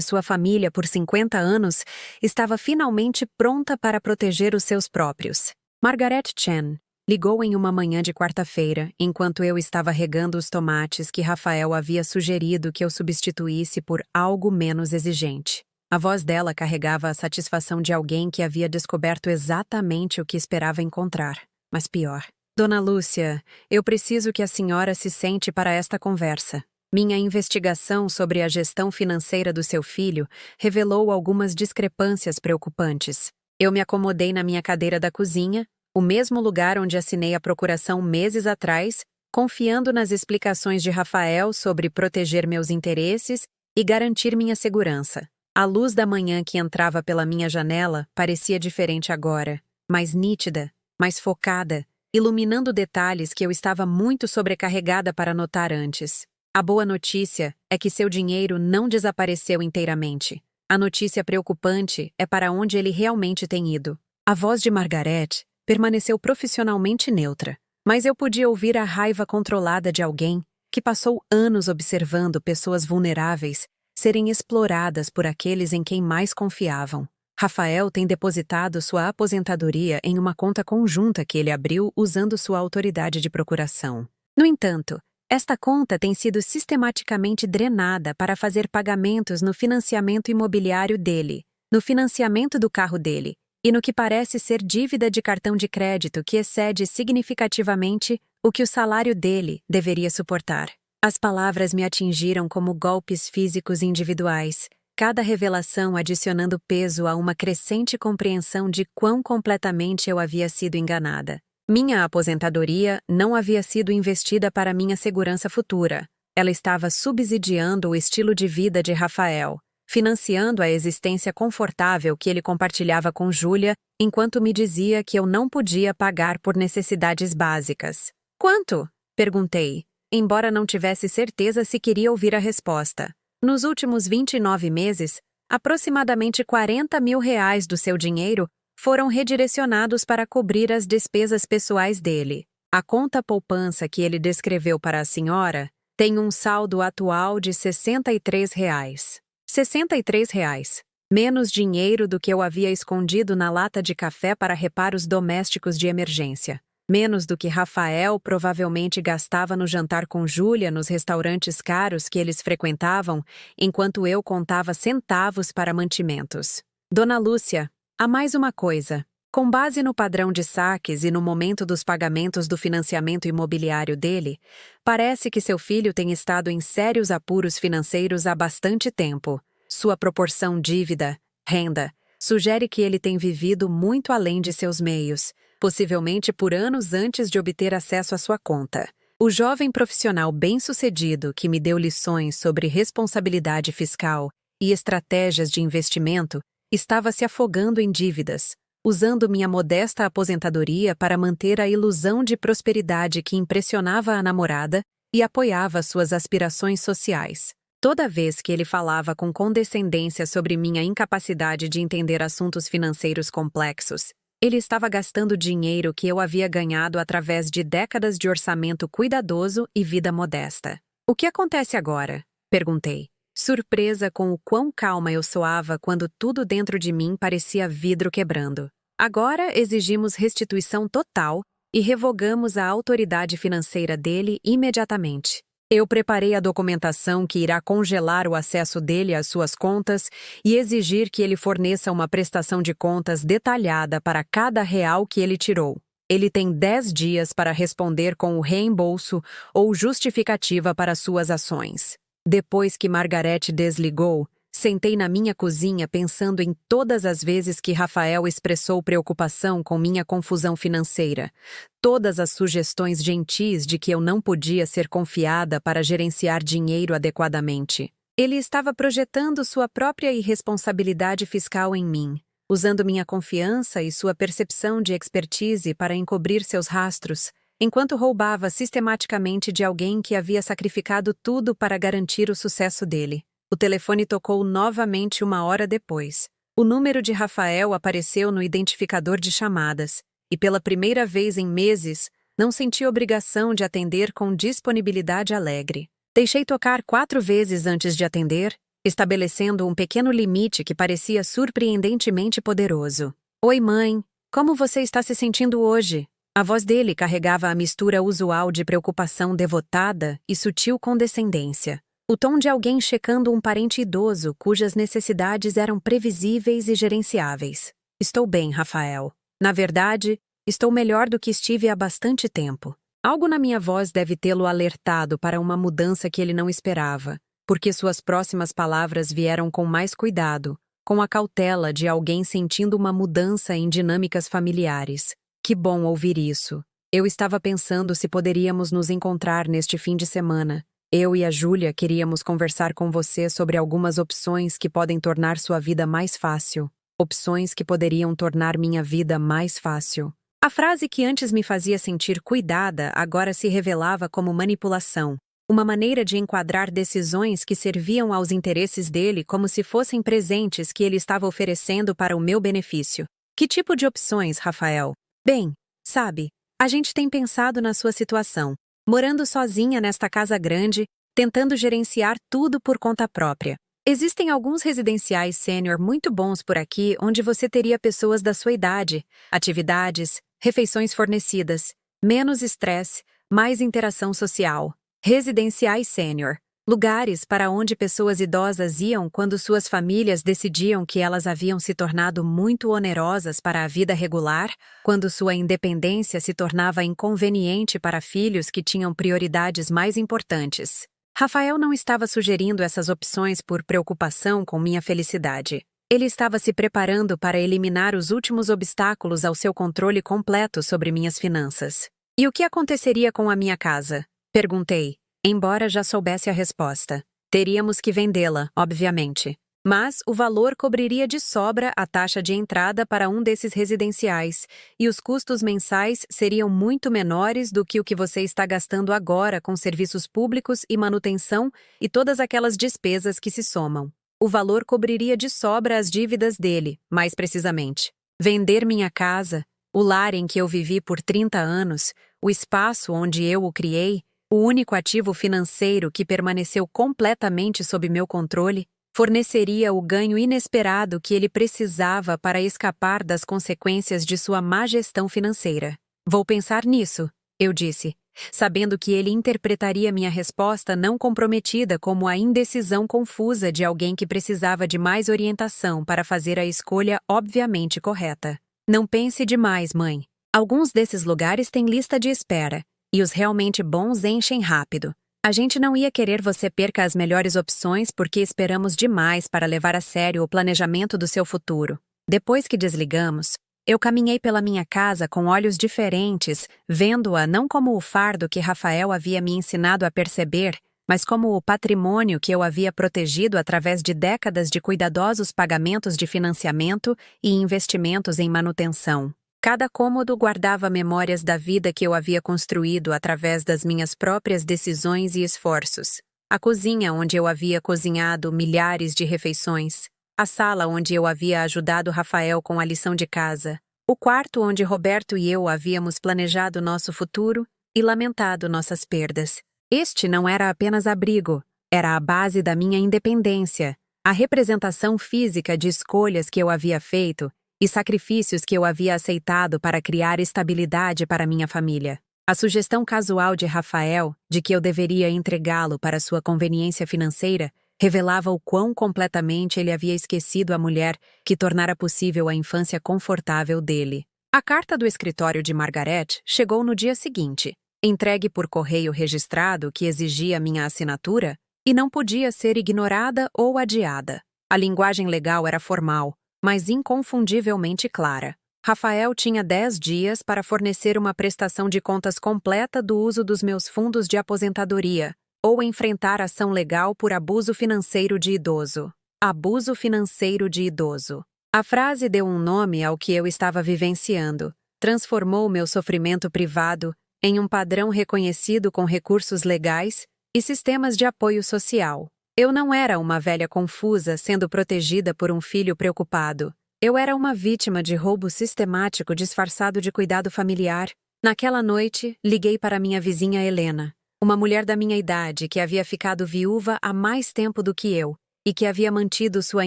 Speaker 1: sua família por 50 anos estava finalmente pronta para proteger os seus próprios. Margaret Chen, Ligou em uma manhã de quarta-feira, enquanto eu estava regando os tomates que Rafael havia sugerido que eu substituísse por algo menos exigente. A voz dela carregava a satisfação de alguém que havia descoberto exatamente o que esperava encontrar, mas pior. Dona Lúcia, eu preciso que a senhora se sente para esta conversa. Minha investigação sobre a gestão financeira do seu filho revelou algumas discrepâncias preocupantes. Eu me acomodei na minha cadeira da cozinha, o mesmo lugar onde assinei a procuração meses atrás, confiando nas explicações de Rafael sobre proteger meus interesses e garantir minha segurança. A luz da manhã que entrava pela minha janela parecia diferente agora, mais nítida, mais focada, iluminando detalhes que eu estava muito sobrecarregada para notar antes. A boa notícia é que seu dinheiro não desapareceu inteiramente. A notícia preocupante é para onde ele realmente tem ido. A voz de Margaret permaneceu profissionalmente neutra, mas eu podia ouvir a raiva controlada de alguém que passou anos observando pessoas vulneráveis serem exploradas por aqueles em quem mais confiavam. Rafael tem depositado sua aposentadoria em uma conta conjunta que ele abriu usando sua autoridade de procuração. No entanto, esta conta tem sido sistematicamente drenada para fazer pagamentos no financiamento imobiliário dele, no financiamento do carro dele e no que parece ser dívida de cartão de crédito que excede significativamente o que o salário dele deveria suportar. As palavras me atingiram como golpes físicos individuais, cada revelação adicionando peso a uma crescente compreensão de quão completamente eu havia sido enganada. Minha aposentadoria não havia sido investida para minha segurança futura. Ela estava subsidiando o estilo de vida de Rafael, financiando a existência confortável que ele compartilhava com Júlia, enquanto me dizia que eu não podia pagar por necessidades básicas. Quanto? Perguntei, embora não tivesse certeza se queria ouvir a resposta. Nos últimos 29 meses, aproximadamente R$40 mil do seu dinheiro foram redirecionados para cobrir as despesas pessoais dele. A conta poupança que ele descreveu para a senhora tem um saldo atual de R$63. R$63. Menos dinheiro do que eu havia escondido na lata de café para reparos domésticos de emergência. Menos do que Rafael provavelmente gastava no jantar com Júlia nos restaurantes caros que eles frequentavam, enquanto eu contava centavos para mantimentos. Dona Lúcia, há mais uma coisa. Com base no padrão de saques e no momento dos pagamentos do financiamento imobiliário dele, parece que seu filho tem estado em sérios apuros financeiros há bastante tempo. Sua proporção dívida-renda sugere que ele tem vivido muito além de seus meios, possivelmente por anos antes de obter acesso à sua conta. O jovem profissional bem-sucedido que me deu lições sobre responsabilidade fiscal e estratégias de investimento estava se afogando em dívidas, usando minha modesta aposentadoria para manter a ilusão de prosperidade que impressionava a namorada e apoiava suas aspirações sociais. Toda vez que ele falava com condescendência sobre minha incapacidade de entender assuntos financeiros complexos, ele estava gastando dinheiro que eu havia ganhado através de décadas de orçamento cuidadoso e vida modesta. O que acontece agora? Perguntei, surpresa com o quão calma eu soava quando tudo dentro de mim parecia vidro quebrando. Agora exigimos restituição total e revogamos a autoridade financeira dele imediatamente. Eu preparei a documentação que irá congelar o acesso dele às suas contas e exigir que ele forneça uma prestação de contas detalhada para cada real que ele tirou. Ele tem 10 dias para responder com o reembolso ou justificativa para suas ações. Depois que Margaret desligou, sentei na minha cozinha pensando em todas as vezes que Rafael expressou preocupação com minha confusão financeira, todas as sugestões gentis de que eu não podia ser confiada para gerenciar dinheiro adequadamente. Ele estava projetando sua própria irresponsabilidade fiscal em mim, usando minha confiança e sua percepção de expertise para encobrir seus rastros, enquanto roubava sistematicamente de alguém que havia sacrificado tudo para garantir o sucesso dele. O telefone tocou novamente 1 hora depois. O número de Rafael apareceu no identificador de chamadas, e pela primeira vez em meses, não senti obrigação de atender com disponibilidade alegre. Deixei tocar 4 vezes antes de atender, estabelecendo um pequeno limite que parecia surpreendentemente poderoso. Oi, mãe. Como você está se sentindo hoje? A voz dele carregava a mistura usual de preocupação devotada e sutil condescendência. O tom de alguém checando um parente idoso cujas necessidades eram previsíveis e gerenciáveis. Estou bem, Rafael. Na verdade, estou melhor do que estive há bastante tempo. Algo na minha voz deve tê-lo alertado para uma mudança que ele não esperava, porque suas próximas palavras vieram com mais cuidado, com a cautela de alguém sentindo uma mudança em dinâmicas familiares. Que bom ouvir isso. Eu estava pensando se poderíamos nos encontrar neste fim de semana. Eu e a Júlia queríamos conversar com você sobre algumas opções que podem tornar sua vida mais fácil. Opções que poderiam tornar minha vida mais fácil. A frase que antes me fazia sentir cuidada agora se revelava como manipulação. Uma maneira de enquadrar decisões que serviam aos interesses dele como se fossem presentes que ele estava oferecendo para o meu benefício. Que tipo de opções, Rafael? Bem, sabe, a gente tem pensado na sua situação. Morando sozinha nesta casa grande, tentando gerenciar tudo por conta própria. Existem alguns residenciais sênior muito bons por aqui onde você teria pessoas da sua idade, atividades, refeições fornecidas, menos estresse, mais interação social. Residenciais sênior. Lugares para onde pessoas idosas iam quando suas famílias decidiam que elas haviam se tornado muito onerosas para a vida regular, quando sua independência se tornava inconveniente para filhos que tinham prioridades mais importantes. Rafael não estava sugerindo essas opções por preocupação com minha felicidade. Ele estava se preparando para eliminar os últimos obstáculos ao seu controle completo sobre minhas finanças. E o que aconteceria com a minha casa? Perguntei. Embora já soubesse a resposta. Teríamos que vendê-la, obviamente. Mas o valor cobriria de sobra a taxa de entrada para um desses residenciais, e os custos mensais seriam muito menores do que o que você está gastando agora com serviços públicos e manutenção e todas aquelas despesas que se somam. O valor cobriria de sobra as dívidas dele, mais precisamente. Vender minha casa, o lar em que eu vivi por 30 anos, o espaço onde eu o criei, o único ativo financeiro que permaneceu completamente sob meu controle, forneceria o ganho inesperado que ele precisava para escapar das consequências de sua má gestão financeira. Vou pensar nisso, eu disse, sabendo que ele interpretaria minha resposta não comprometida como a indecisão confusa de alguém que precisava de mais orientação para fazer a escolha obviamente correta. Não pense demais, mãe. Alguns desses lugares têm lista de espera. E os realmente bons enchem rápido. A gente não ia querer você perca as melhores opções porque esperamos demais para levar a sério o planejamento do seu futuro. Depois que desligamos, eu caminhei pela minha casa com olhos diferentes, vendo-a não como o fardo que Rafael havia me ensinado a perceber, mas como o patrimônio que eu havia protegido através de décadas de cuidadosos pagamentos de financiamento e investimentos em manutenção. Cada cômodo guardava memórias da vida que eu havia construído através das minhas próprias decisões e esforços. A cozinha onde eu havia cozinhado milhares de refeições. A sala onde eu havia ajudado Rafael com a lição de casa. O quarto onde Roberto e eu havíamos planejado nosso futuro e lamentado nossas perdas. Este não era apenas abrigo, era a base da minha independência, a representação física de escolhas que eu havia feito e sacrifícios que eu havia aceitado para criar estabilidade para minha família. A sugestão casual de Rafael de que eu deveria entregá-lo para sua conveniência financeira revelava o quão completamente ele havia esquecido a mulher que tornara possível a infância confortável dele. A carta do escritório de Margaret chegou no dia seguinte, entregue por correio registrado que exigia minha assinatura e não podia ser ignorada ou adiada. A linguagem legal era formal, mas inconfundivelmente clara. Rafael tinha 10 dias para fornecer uma prestação de contas completa do uso dos meus fundos de aposentadoria, ou enfrentar ação legal por abuso financeiro de idoso. Abuso financeiro de idoso. A frase deu um nome ao que eu estava vivenciando, transformou meu sofrimento privado em um padrão reconhecido com recursos legais e sistemas de apoio social. Eu não era uma velha confusa sendo protegida por um filho preocupado. Eu era uma vítima de roubo sistemático disfarçado de cuidado familiar. Naquela noite, liguei para minha vizinha Helena, uma mulher da minha idade que havia ficado viúva há mais tempo do que eu e que havia mantido sua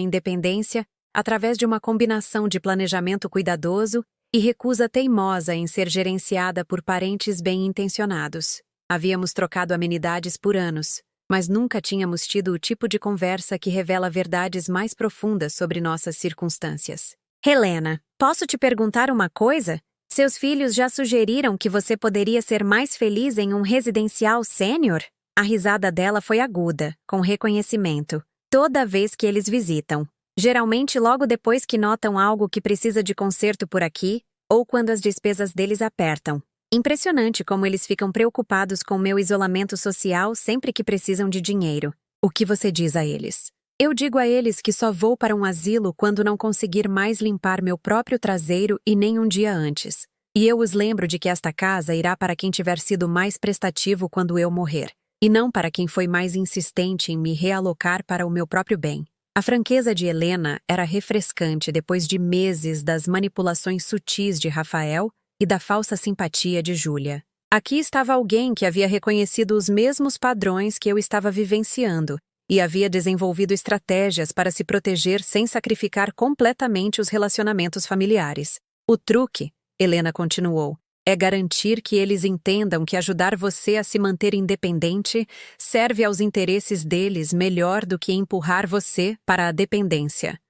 Speaker 1: independência através de uma combinação de planejamento cuidadoso e recusa teimosa em ser gerenciada por parentes bem-intencionados. Havíamos trocado amenidades por anos, mas nunca tínhamos tido o tipo de conversa que revela verdades mais profundas sobre nossas circunstâncias. Helena, posso te perguntar uma coisa? Seus filhos já sugeriram que você poderia ser mais feliz em um residencial sênior? A risada dela foi aguda, com reconhecimento, toda vez que eles visitam. Geralmente logo depois que notam algo que precisa de conserto por aqui, ou quando as despesas deles apertam. Impressionante como eles ficam preocupados com meu isolamento social sempre que precisam de dinheiro. O que você diz a eles? Eu digo a eles que só vou para um asilo quando não conseguir mais limpar meu próprio traseiro e nem um dia antes. E eu os lembro de que esta casa irá para quem tiver sido mais prestativo quando eu morrer, e não para quem foi mais insistente em me realocar para o meu próprio bem. A franqueza de Helena era refrescante depois de meses das manipulações sutis de Rafael e da falsa simpatia de Júlia. Aqui estava alguém que havia reconhecido os mesmos padrões que eu estava vivenciando e havia desenvolvido estratégias para se proteger sem sacrificar completamente os relacionamentos familiares. O truque, Helena continuou, é garantir que eles entendam que ajudar você a se manter independente serve aos interesses deles melhor do que empurrar você para a dependência.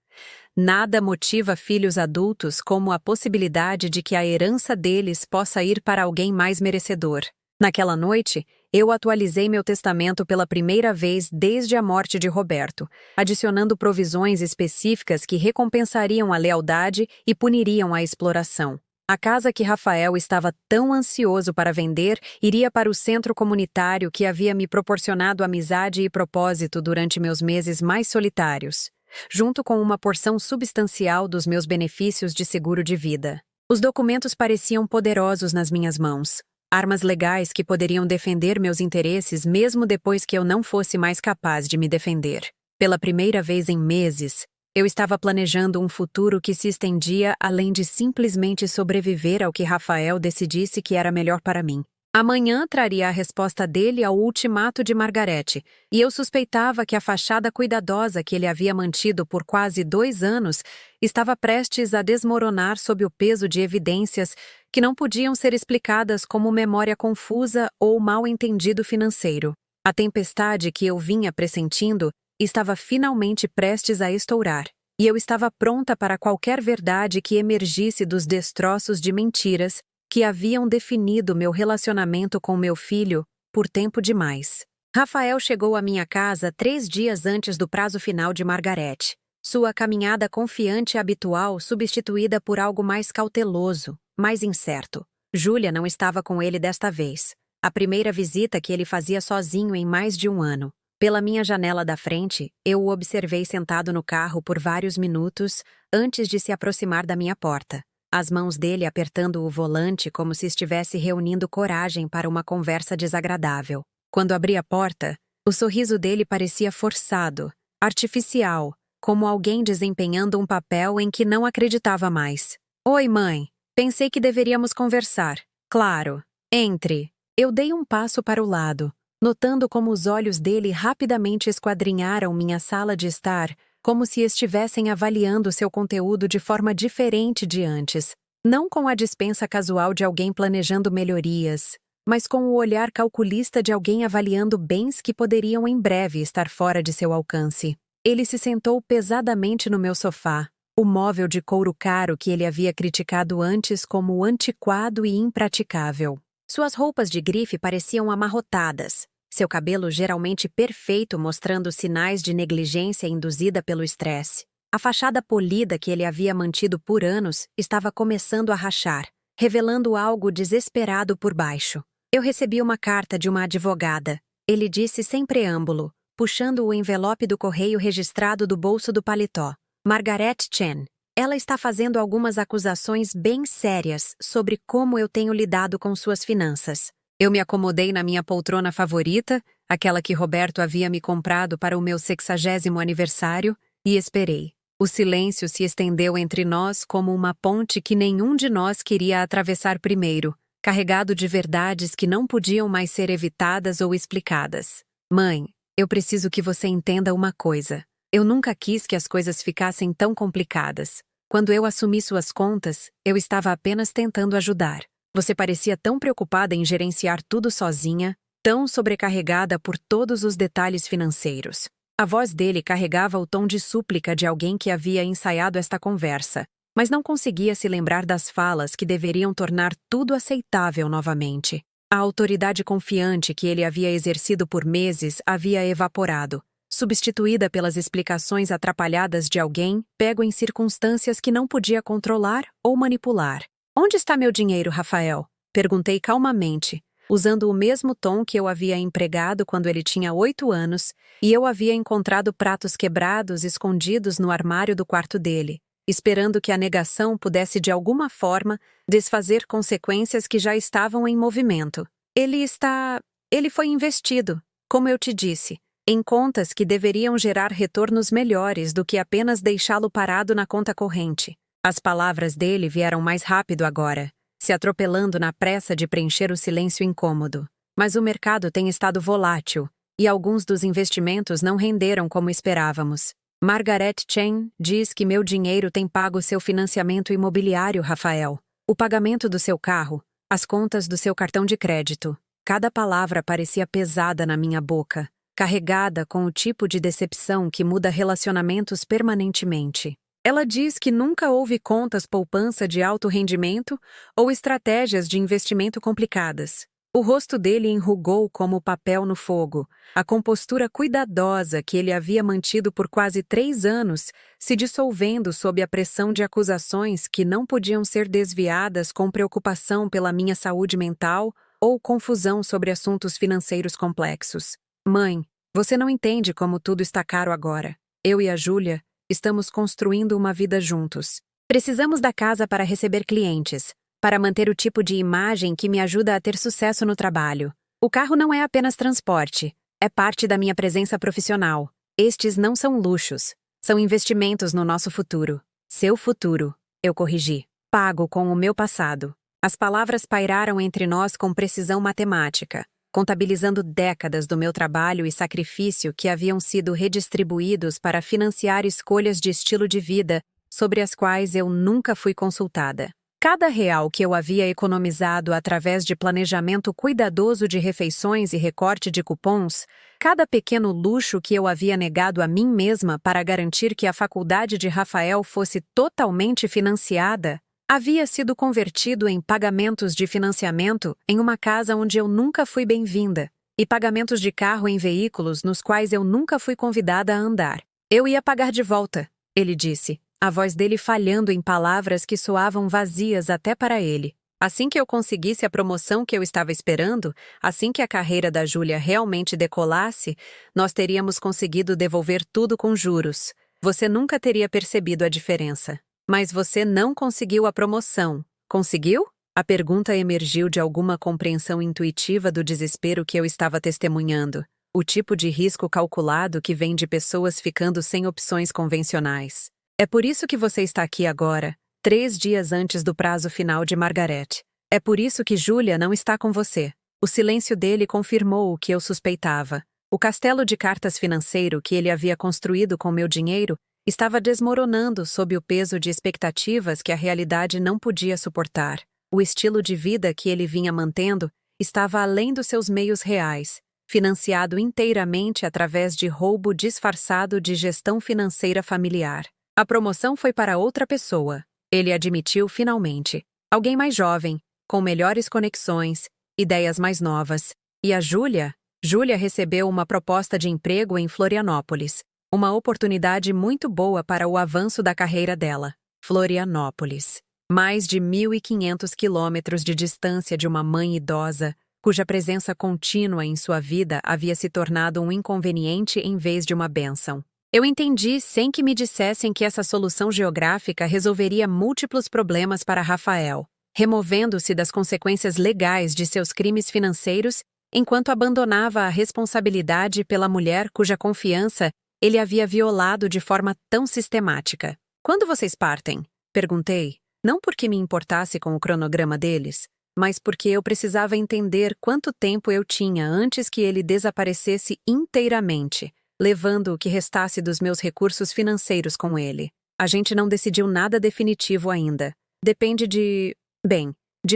Speaker 1: Nada motiva filhos adultos como a possibilidade de que a herança deles possa ir para alguém mais merecedor. Naquela noite, eu atualizei meu testamento pela primeira vez desde a morte de Roberto, adicionando provisões específicas que recompensariam a lealdade e puniriam a exploração. A casa que Rafael estava tão ansioso para vender iria para o centro comunitário que havia me proporcionado amizade e propósito durante meus meses mais solitários, junto com uma porção substancial dos meus benefícios de seguro de vida. Os documentos pareciam poderosos nas minhas mãos, armas legais que poderiam defender meus interesses mesmo depois que eu não fosse mais capaz de me defender. Pela primeira vez em meses, eu estava planejando um futuro que se estendia além de simplesmente sobreviver ao que Rafael decidisse que era melhor para mim. Amanhã traria a resposta dele ao ultimato de Margarete, e eu suspeitava que a fachada cuidadosa que ele havia mantido por quase 2 anos estava prestes a desmoronar sob o peso de evidências que não podiam ser explicadas como memória confusa ou mal-entendido financeiro. A tempestade que eu vinha pressentindo estava finalmente prestes a estourar, e eu estava pronta para qualquer verdade que emergisse dos destroços de mentiras que haviam definido meu relacionamento com meu filho por tempo demais. Rafael chegou à minha casa 3 dias antes do prazo final de Margarete, sua caminhada confiante e habitual substituída por algo mais cauteloso, mais incerto. Júlia não estava com ele desta vez, a primeira visita que ele fazia sozinho em mais de um ano. Pela minha janela da frente, eu o observei sentado no carro por vários minutos antes de se aproximar da minha porta, as mãos dele apertando o volante como se estivesse reunindo coragem para uma conversa desagradável. Quando abri a porta, o sorriso dele parecia forçado, artificial, como alguém desempenhando um papel em que não acreditava mais. Oi, mãe. Pensei que deveríamos conversar. Claro. Entre. Eu dei um passo para o lado, notando como os olhos dele rapidamente esquadrinharam minha sala de estar, como se estivessem avaliando seu conteúdo de forma diferente de antes. Não com a dispensa casual de alguém planejando melhorias, mas com o olhar calculista de alguém avaliando bens que poderiam em breve estar fora de seu alcance. Ele se sentou pesadamente no meu sofá, o móvel de couro caro que ele havia criticado antes como antiquado e impraticável. Suas roupas de grife pareciam amarrotadas, seu cabelo geralmente perfeito mostrando sinais de negligência induzida pelo estresse. A fachada polida que ele havia mantido por anos estava começando a rachar, revelando algo desesperado por baixo. Eu recebi uma carta de uma advogada, ele disse sem preâmbulo, puxando o envelope do correio registrado do bolso do paletó. Margarete Chen. Ela está fazendo algumas acusações bem sérias sobre como eu tenho lidado com suas finanças. Eu me acomodei na minha poltrona favorita, aquela que Roberto havia me comprado para o meu 60º aniversário, e esperei. O silêncio se estendeu entre nós como uma ponte que nenhum de nós queria atravessar primeiro, carregado de verdades que não podiam mais ser evitadas ou explicadas. Mãe, eu preciso que você entenda uma coisa. Eu nunca quis que as coisas ficassem tão complicadas. Quando eu assumi suas contas, eu estava apenas tentando ajudar. Você parecia tão preocupada em gerenciar tudo sozinha, tão sobrecarregada por todos os detalhes financeiros. A voz dele carregava o tom de súplica de alguém que havia ensaiado esta conversa, mas não conseguia se lembrar das falas que deveriam tornar tudo aceitável novamente. A autoridade confiante que ele havia exercido por meses havia evaporado, substituída pelas explicações atrapalhadas de alguém pego em circunstâncias que não podia controlar ou manipular. "Onde está meu dinheiro, Rafael?" Perguntei calmamente, usando o mesmo tom que eu havia empregado quando ele tinha 8 anos e eu havia encontrado pratos quebrados escondidos no armário do quarto dele, esperando que a negação pudesse de alguma forma desfazer consequências que já estavam em movimento. Ele foi investido, como eu te disse, em contas que deveriam gerar retornos melhores do que apenas deixá-lo parado na conta corrente. As palavras dele vieram mais rápido agora, se atropelando na pressa de preencher o silêncio incômodo. Mas o mercado tem estado volátil, e alguns dos investimentos não renderam como esperávamos. Margaret Chen diz que meu dinheiro tem pago seu financiamento imobiliário, Rafael. O pagamento do seu carro, as contas do seu cartão de crédito. Cada palavra parecia pesada na minha boca, carregada com o tipo de decepção que muda relacionamentos permanentemente. Ela diz que nunca houve contas poupança de alto rendimento ou estratégias de investimento complicadas. O rosto dele enrugou como papel no fogo. A compostura cuidadosa que ele havia mantido por quase 3 anos se dissolvendo sob a pressão de acusações que não podiam ser desviadas com preocupação pela minha saúde mental ou confusão sobre assuntos financeiros complexos. "Mãe, você não entende como tudo está caro agora. Eu e a Júlia estamos construindo uma vida juntos. Precisamos da casa para receber clientes, para manter o tipo de imagem que me ajuda a ter sucesso no trabalho. O carro não é apenas transporte, é parte da minha presença profissional. Estes não são luxos, são investimentos no nosso futuro. Seu futuro", eu corrigi. "Pago com o meu passado." As palavras pairaram entre nós com precisão matemática, contabilizando décadas do meu trabalho e sacrifício que haviam sido redistribuídos para financiar escolhas de estilo de vida sobre as quais eu nunca fui consultada. Cada real que eu havia economizado através de planejamento cuidadoso de refeições e recorte de cupons, cada pequeno luxo que eu havia negado a mim mesma para garantir que a faculdade de Rafael fosse totalmente financiada, havia sido convertido em pagamentos de financiamento em uma casa onde eu nunca fui bem-vinda, e pagamentos de carro em veículos nos quais eu nunca fui convidada a andar. "Eu ia pagar de volta", ele disse, a voz dele falhando em palavras que soavam vazias até para ele. "Assim que eu conseguisse a promoção que eu estava esperando, assim que a carreira da Júlia realmente decolasse, nós teríamos conseguido devolver tudo com juros. Você nunca teria percebido a diferença. Mas você não conseguiu a promoção. Conseguiu?" A pergunta emergiu de alguma compreensão intuitiva do desespero que eu estava testemunhando, o tipo de risco calculado que vem de pessoas ficando sem opções convencionais. "É por isso que você está aqui agora, 3 dias antes do prazo final de Margaret. É por isso que Júlia não está com você." O silêncio dele confirmou o que eu suspeitava. O castelo de cartas financeiro que ele havia construído com meu dinheiro estava desmoronando sob o peso de expectativas que a realidade não podia suportar. O estilo de vida que ele vinha mantendo estava além dos seus meios reais, financiado inteiramente através de roubo disfarçado de gestão financeira familiar. A promoção foi para outra pessoa, ele admitiu finalmente. Alguém mais jovem, com melhores conexões, ideias mais novas. E a Júlia? Júlia recebeu uma proposta de emprego em Florianópolis. Uma oportunidade muito boa para o avanço da carreira dela. Florianópolis. Mais de 1.500 quilômetros de distância de uma mãe idosa, cuja presença contínua em sua vida havia se tornado um inconveniente em vez de uma bênção. Eu entendi sem que me dissessem que essa solução geográfica resolveria múltiplos problemas para Rafael, removendo-se das consequências legais de seus crimes financeiros enquanto abandonava a responsabilidade pela mulher cuja confiança ele havia violado de forma tão sistemática. "Quando vocês partem?" perguntei, não porque me importasse com o cronograma deles, mas porque eu precisava entender quanto tempo eu tinha antes que ele desaparecesse inteiramente, levando o que restasse dos meus recursos financeiros com ele. A gente não decidiu nada definitivo ainda. Depende de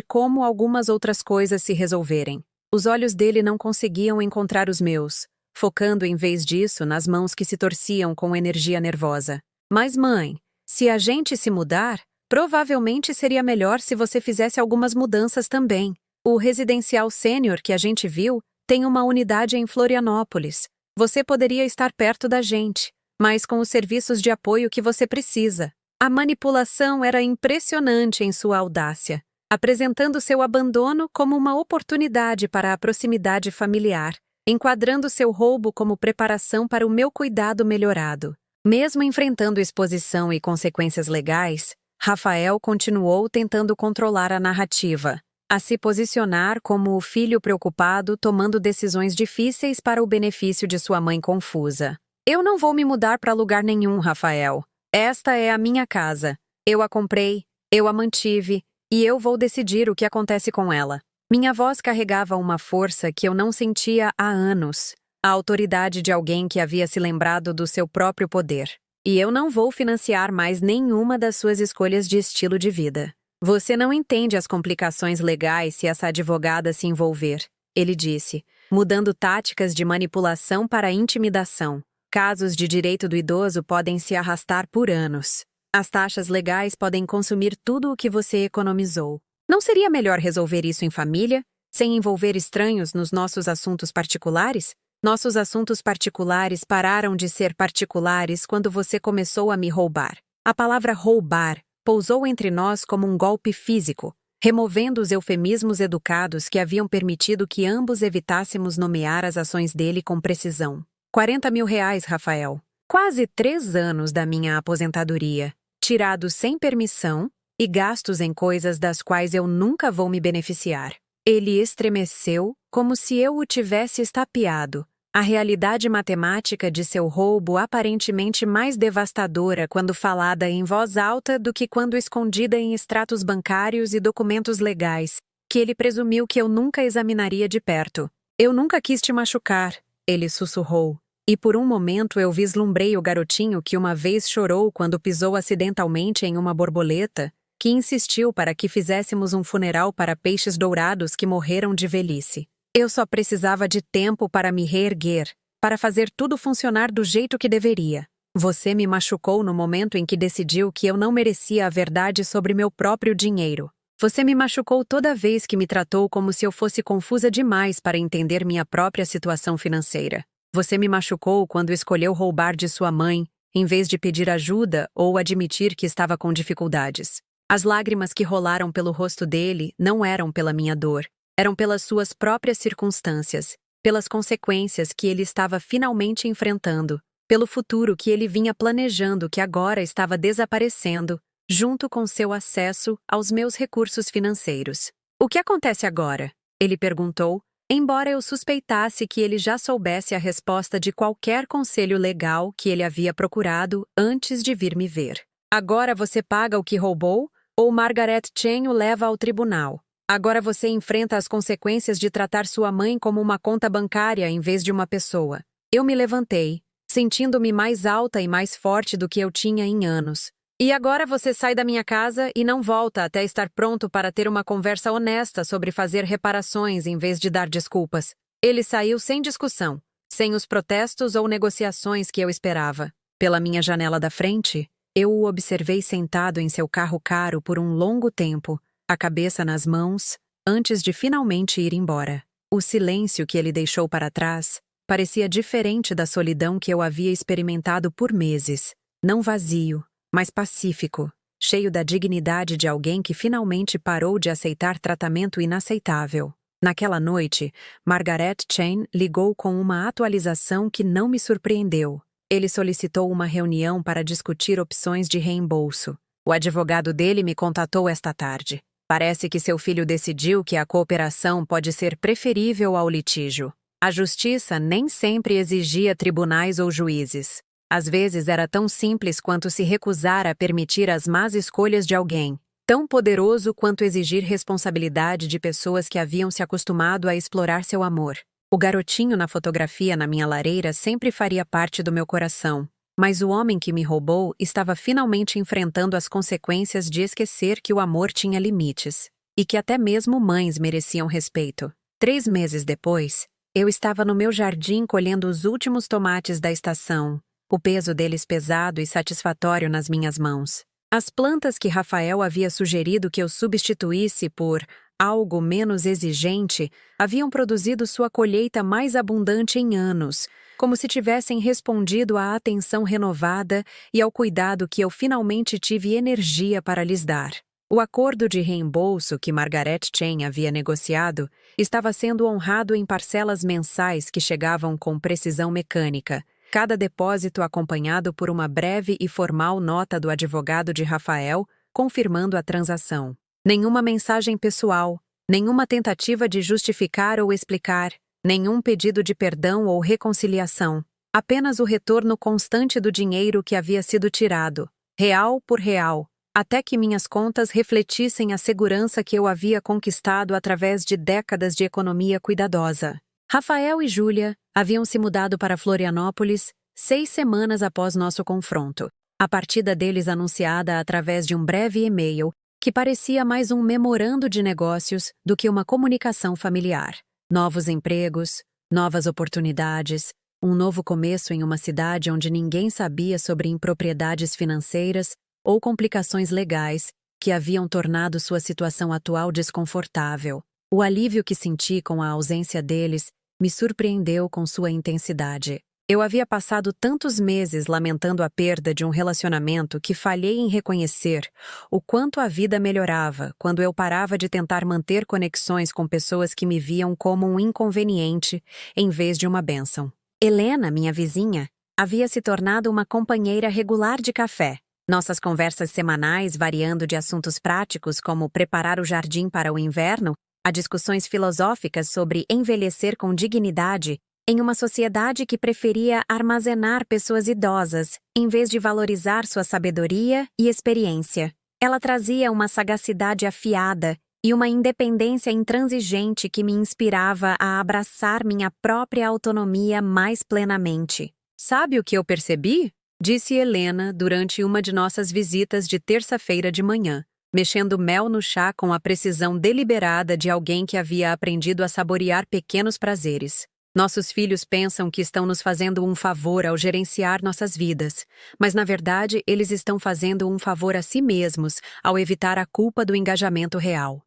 Speaker 1: como algumas outras coisas se resolverem. Os olhos dele não conseguiam encontrar os meus, focando em vez disso nas mãos que se torciam com energia nervosa. Mas mãe, se a gente se mudar, provavelmente seria melhor se você fizesse algumas mudanças também. O residencial sênior que a gente viu tem uma unidade em Florianópolis. Você poderia estar perto da gente, mas com os serviços de apoio que você precisa. A manipulação era impressionante em sua audácia, apresentando seu abandono como uma oportunidade para a proximidade familiar, enquadrando seu roubo como preparação para o meu cuidado melhorado. Mesmo enfrentando exposição e consequências legais, Rafael continuou tentando controlar a narrativa, a se posicionar como o filho preocupado tomando decisões difíceis para o benefício de sua mãe confusa. Eu não vou me mudar para lugar nenhum, Rafael. Esta é a minha casa. Eu a comprei, eu a mantive, e eu vou decidir o que acontece com ela. Minha voz carregava uma força que eu não sentia há anos, a autoridade de alguém que havia se lembrado do seu próprio poder. E eu não vou financiar mais nenhuma das suas escolhas de estilo de vida. Você não entende as complicações legais se essa advogada se envolver, ele disse, mudando táticas de manipulação para intimidação. Casos de direito do idoso podem se arrastar por anos. As taxas legais podem consumir tudo o que você economizou. Não seria melhor resolver isso em família, sem envolver estranhos nos nossos assuntos particulares? Nossos assuntos particulares pararam de ser particulares quando você começou a me roubar. A palavra roubar pousou entre nós como um golpe físico, removendo os eufemismos educados que haviam permitido que ambos evitássemos nomear as ações dele com precisão. 40 mil reais, Rafael. Quase 3 anos da minha aposentadoria, tirados sem permissão e gastos em coisas das quais eu nunca vou me beneficiar. Ele estremeceu como se eu o tivesse estapeado. A realidade matemática de seu roubo aparentemente mais devastadora quando falada em voz alta do que quando escondida em extratos bancários e documentos legais, que ele presumiu que eu nunca examinaria de perto. Eu nunca quis te machucar, ele sussurrou, e por um momento eu vislumbrei o garotinho que uma vez chorou quando pisou acidentalmente em uma borboleta, que insistiu para que fizéssemos um funeral para peixes dourados que morreram de velhice. Eu só precisava de tempo para me reerguer, para fazer tudo funcionar do jeito que deveria. Você me machucou no momento em que decidiu que eu não merecia a verdade sobre meu próprio dinheiro. Você me machucou toda vez que me tratou como se eu fosse confusa demais para entender minha própria situação financeira. Você me machucou quando escolheu roubar de sua mãe, em vez de pedir ajuda ou admitir que estava com dificuldades. As lágrimas que rolaram pelo rosto dele não eram pela minha dor. Eram pelas suas próprias circunstâncias, pelas consequências que ele estava finalmente enfrentando, pelo futuro que ele vinha planejando que agora estava desaparecendo, junto com seu acesso aos meus recursos financeiros. O que acontece agora? Ele perguntou, embora eu suspeitasse que ele já soubesse a resposta de qualquer conselho legal que ele havia procurado antes de vir me ver. Agora você paga o que roubou, ou Margaret Chen o leva ao tribunal? Agora você enfrenta as consequências de tratar sua mãe como uma conta bancária em vez de uma pessoa. Eu me levantei, sentindo-me mais alta e mais forte do que eu tinha em anos. E agora você sai da minha casa e não volta até estar pronto para ter uma conversa honesta sobre fazer reparações em vez de dar desculpas. Ele saiu sem discussão, sem os protestos ou negociações que eu esperava. Pela minha janela da frente, eu o observei sentado em seu carro caro por um longo tempo, a cabeça nas mãos, antes de finalmente ir embora. O silêncio que ele deixou para trás parecia diferente da solidão que eu havia experimentado por meses. Não vazio, mas pacífico, cheio da dignidade de alguém que finalmente parou de aceitar tratamento inaceitável. Naquela noite, Margaret Chen ligou com uma atualização que não me surpreendeu. Ele solicitou uma reunião para discutir opções de reembolso. O advogado dele me contatou esta tarde. Parece que seu filho decidiu que a cooperação pode ser preferível ao litígio. A justiça nem sempre exigia tribunais ou juízes. Às vezes era tão simples quanto se recusar a permitir as más escolhas de alguém, tão poderoso quanto exigir responsabilidade de pessoas que haviam se acostumado a explorar seu amor. O garotinho na fotografia na minha lareira sempre faria parte do meu coração. Mas o homem que me roubou estava finalmente enfrentando as consequências de esquecer que o amor tinha limites e que até mesmo mães mereciam respeito. 3 meses depois, eu estava no meu jardim colhendo os últimos tomates da estação, o peso deles pesado e satisfatório nas minhas mãos. As plantas que Rafael havia sugerido que eu substituísse por algo menos exigente haviam produzido sua colheita mais abundante em anos, como se tivessem respondido à atenção renovada e ao cuidado que eu finalmente tive energia para lhes dar. O acordo de reembolso que Margaret Chen havia negociado estava sendo honrado em parcelas mensais que chegavam com precisão mecânica, cada depósito acompanhado por uma breve e formal nota do advogado de Rafael, confirmando a transação. Nenhuma mensagem pessoal, nenhuma tentativa de justificar ou explicar, nenhum pedido de perdão ou reconciliação. Apenas o retorno constante do dinheiro que havia sido tirado, real por real, até que minhas contas refletissem a segurança que eu havia conquistado através de décadas de economia cuidadosa. Rafael e Júlia haviam se mudado para Florianópolis 6 semanas após nosso confronto. A partida deles anunciada através de um breve e-mail que parecia mais um memorando de negócios do que uma comunicação familiar. Novos empregos, novas oportunidades, um novo começo em uma cidade onde ninguém sabia sobre impropriedades financeiras ou complicações legais que haviam tornado sua situação atual desconfortável. O alívio que senti com a ausência deles me surpreendeu com sua intensidade. Eu havia passado tantos meses lamentando a perda de um relacionamento que falhei em reconhecer o quanto a vida melhorava quando eu parava de tentar manter conexões com pessoas que me viam como um inconveniente em vez de uma bênção. Helena, minha vizinha, havia se tornado uma companheira regular de café. Nossas conversas semanais variando de assuntos práticos como preparar o jardim para o inverno a discussões filosóficas sobre envelhecer com dignidade em uma sociedade que preferia armazenar pessoas idosas em vez de valorizar sua sabedoria e experiência. Ela trazia uma sagacidade afiada e uma independência intransigente que me inspirava a abraçar minha própria autonomia mais plenamente. Sabe o que eu percebi? Disse Helena durante uma de nossas visitas de terça-feira de manhã, mexendo mel no chá com a precisão deliberada de alguém que havia aprendido a saborear pequenos prazeres. Nossos filhos pensam que estão nos fazendo um favor ao gerenciar nossas vidas, mas na verdade eles estão fazendo um favor a si mesmos ao evitar a culpa do engajamento real.